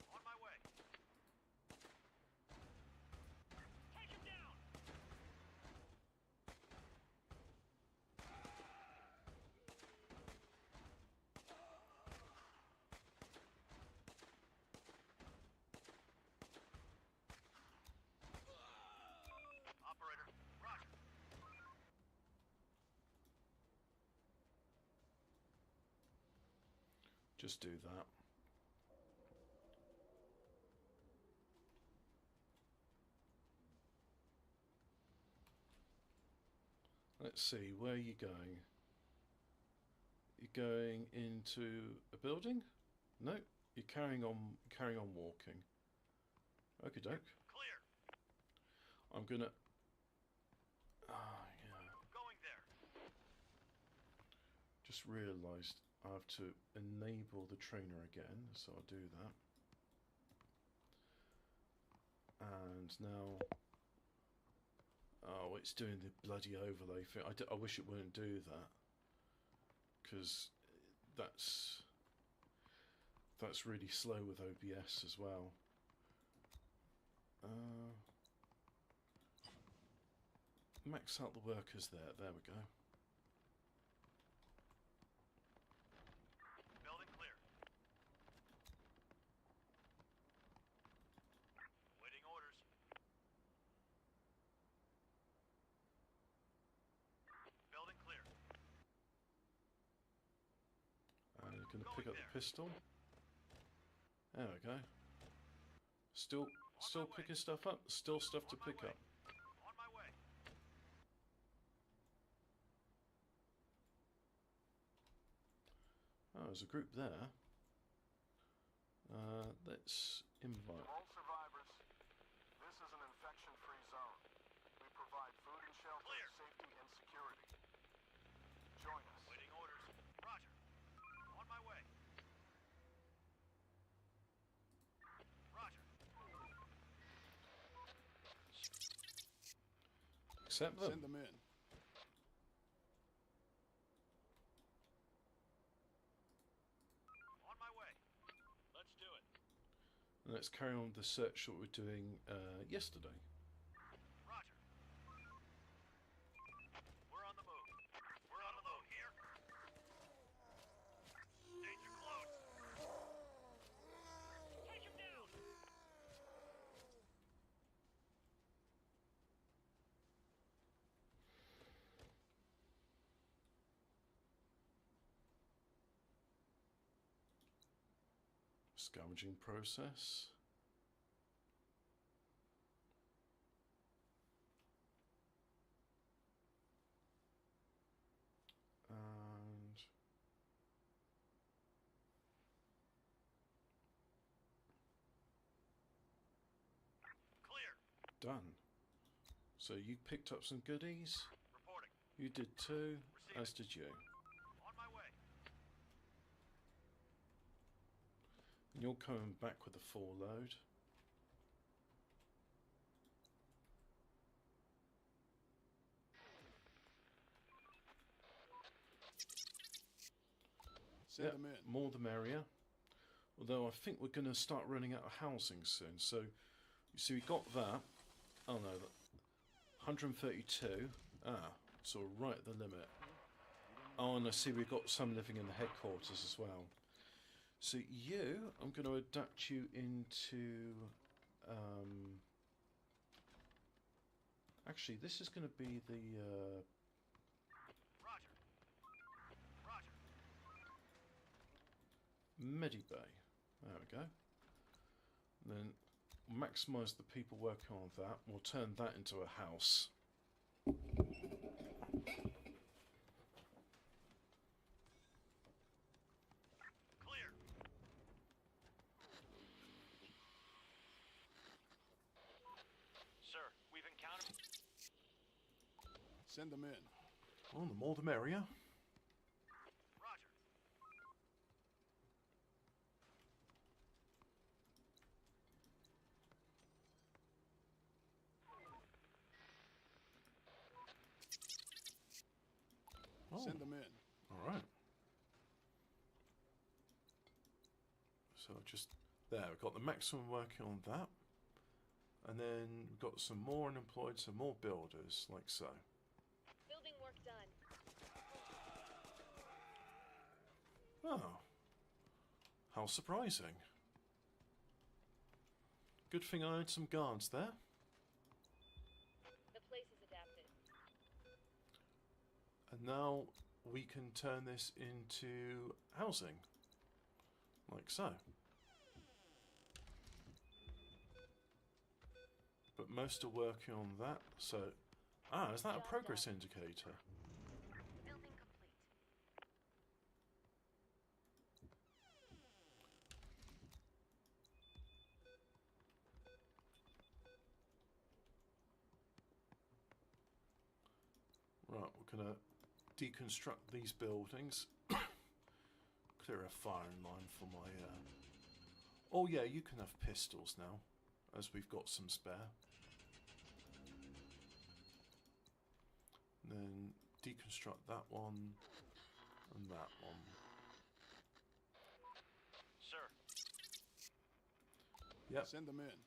D: On my way. Take him down. Operator. Roger.
A: Just do that. Let's see, where are you going? you're going into a building? No, you're carrying on walking. Okie doke.
D: Clear.
A: I'm gonna. Ah, yeah.
D: Going there.
A: Just realised I have to enable the trainer again, so I'll do that. And now, oh, it's doing the bloody overlay thing. I wish it wouldn't do that, because that's really slow with OBS as well. Max out the workers there. There we go.
D: Building clear. Waiting orders. Building clear.
A: And you're going to pick
D: Going
A: up the
D: there.
A: pistol. There we go. Still picking stuff up. Still stuff to pick up.
D: On my way.
A: Oh, there's a group there. Let's invite.
F: All survivors, this is an infection-free zone. We provide food and shelter,
D: Clear.
F: safety and security. Join us.
D: Waiting orders. Roger. On my way. Roger.
A: Accept them.
B: Send them in.
D: On my way. Let's do it.
A: And let's carry on with the search that we were doing yesterday.
D: Roger. We're on the move. We're on the move here. Danger close. Take him down.
A: Scavenging process. And
D: Clear.
A: done. So you picked up some goodies.
D: Reporting.
A: You did too,
D: Receiving.
A: as did you.
D: On my way.
A: And you're coming back with a full load.
B: Send
A: Yep,
B: them in.
A: more the merrier. Although I think we're going to start running out of housing soon. So, you see, we got that. Oh no, 132. Ah, so we're right at the limit. Oh, and I see we've got some living in the headquarters as well. So you, I'm going to adapt you into. Actually, this is going to be the.
D: Roger. Roger.
A: Medibay. There we go. And then maximise the people working on that. We'll turn that into a house.
D: Clear. Sir, we've encountered.
B: Send them in.
A: Well, the more the merrier.
D: Roger.
A: Oh,
B: Send them in.
A: all right. So just there, we've got the maximum working on that, and then we've got some more unemployed, some more builders, like so.
E: Building work done.
A: Oh, how surprising! Good thing I had some guards there.
E: The place is adapted.
A: And now we can turn this into housing, like so. But most are working on that, so... Ah, is that a
E: Job
A: progress
E: done.
A: indicator?
C: Building complete.
A: gonna deconstruct these buildings. Clear a firing line for my. Oh yeah, you can have pistols now, as we've got some spare. Then deconstruct that one and that one.
D: Sir,
A: Yep.
B: Send them in.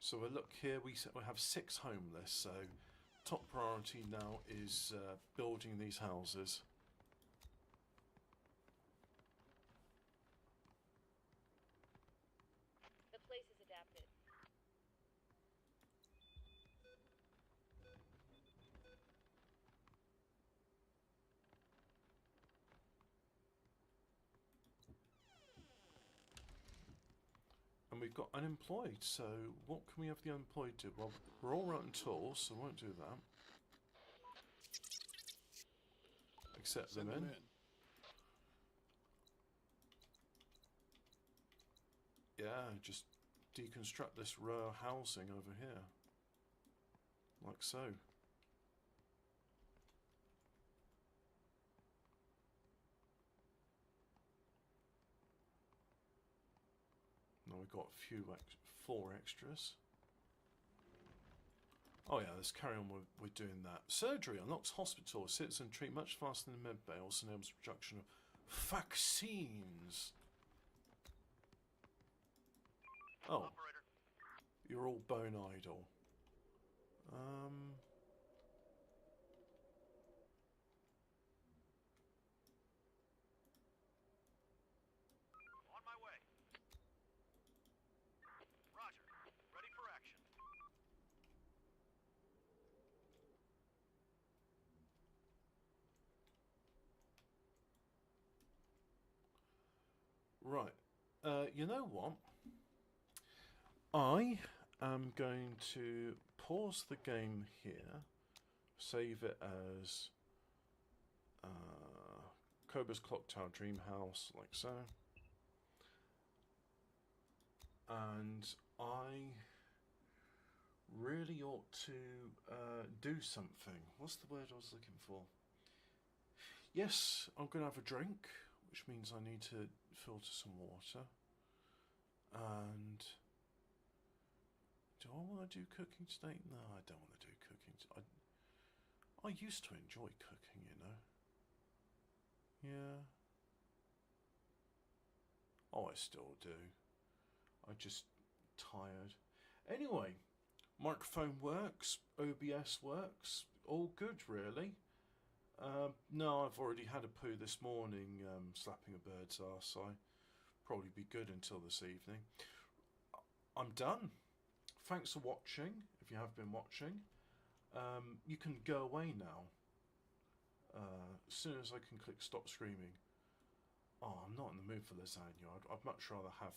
A: So we look here. We have 6 homeless. So top priority now is building these houses.
E: The place is adapted.
A: And we've got unemployed, so what can we have the unemployed do? Well, we're all running tools, so we won't do that. Accept them
B: Send them
A: in.
B: in.
A: Yeah, just deconstruct this row of housing over here. Like so. Now we've got a few 4 extras. Oh yeah, let's carry on with doing that. Surgery unlocks hospital. Citizen treat much faster than medbay. Also enables production of vaccines. Oh,
D: operator.
A: you're all bone idle.
D: On my way. Roger. Ready for action.
A: Right. You know what? I am going to pause the game here, save it as Cobra's Clock Tower Dream House, like so. And I really ought to do something. What's the word I was looking for? Yes, I'm going to have a drink, which means I need to filter some water. And do I want to do cooking today? No, I don't want to do cooking. I used to enjoy cooking, you know. Yeah. Oh, I still do. I'm just tired. Anyway, microphone works, OBS works, all good really. No, I've already had a poo this morning, slapping a bird's arse, so I probably be good until this evening. I'm done. Thanks for watching, if you have been watching. You can go away now. As soon as I can click stop screaming. Oh, I'm not in the mood for lasagna. I'd much rather have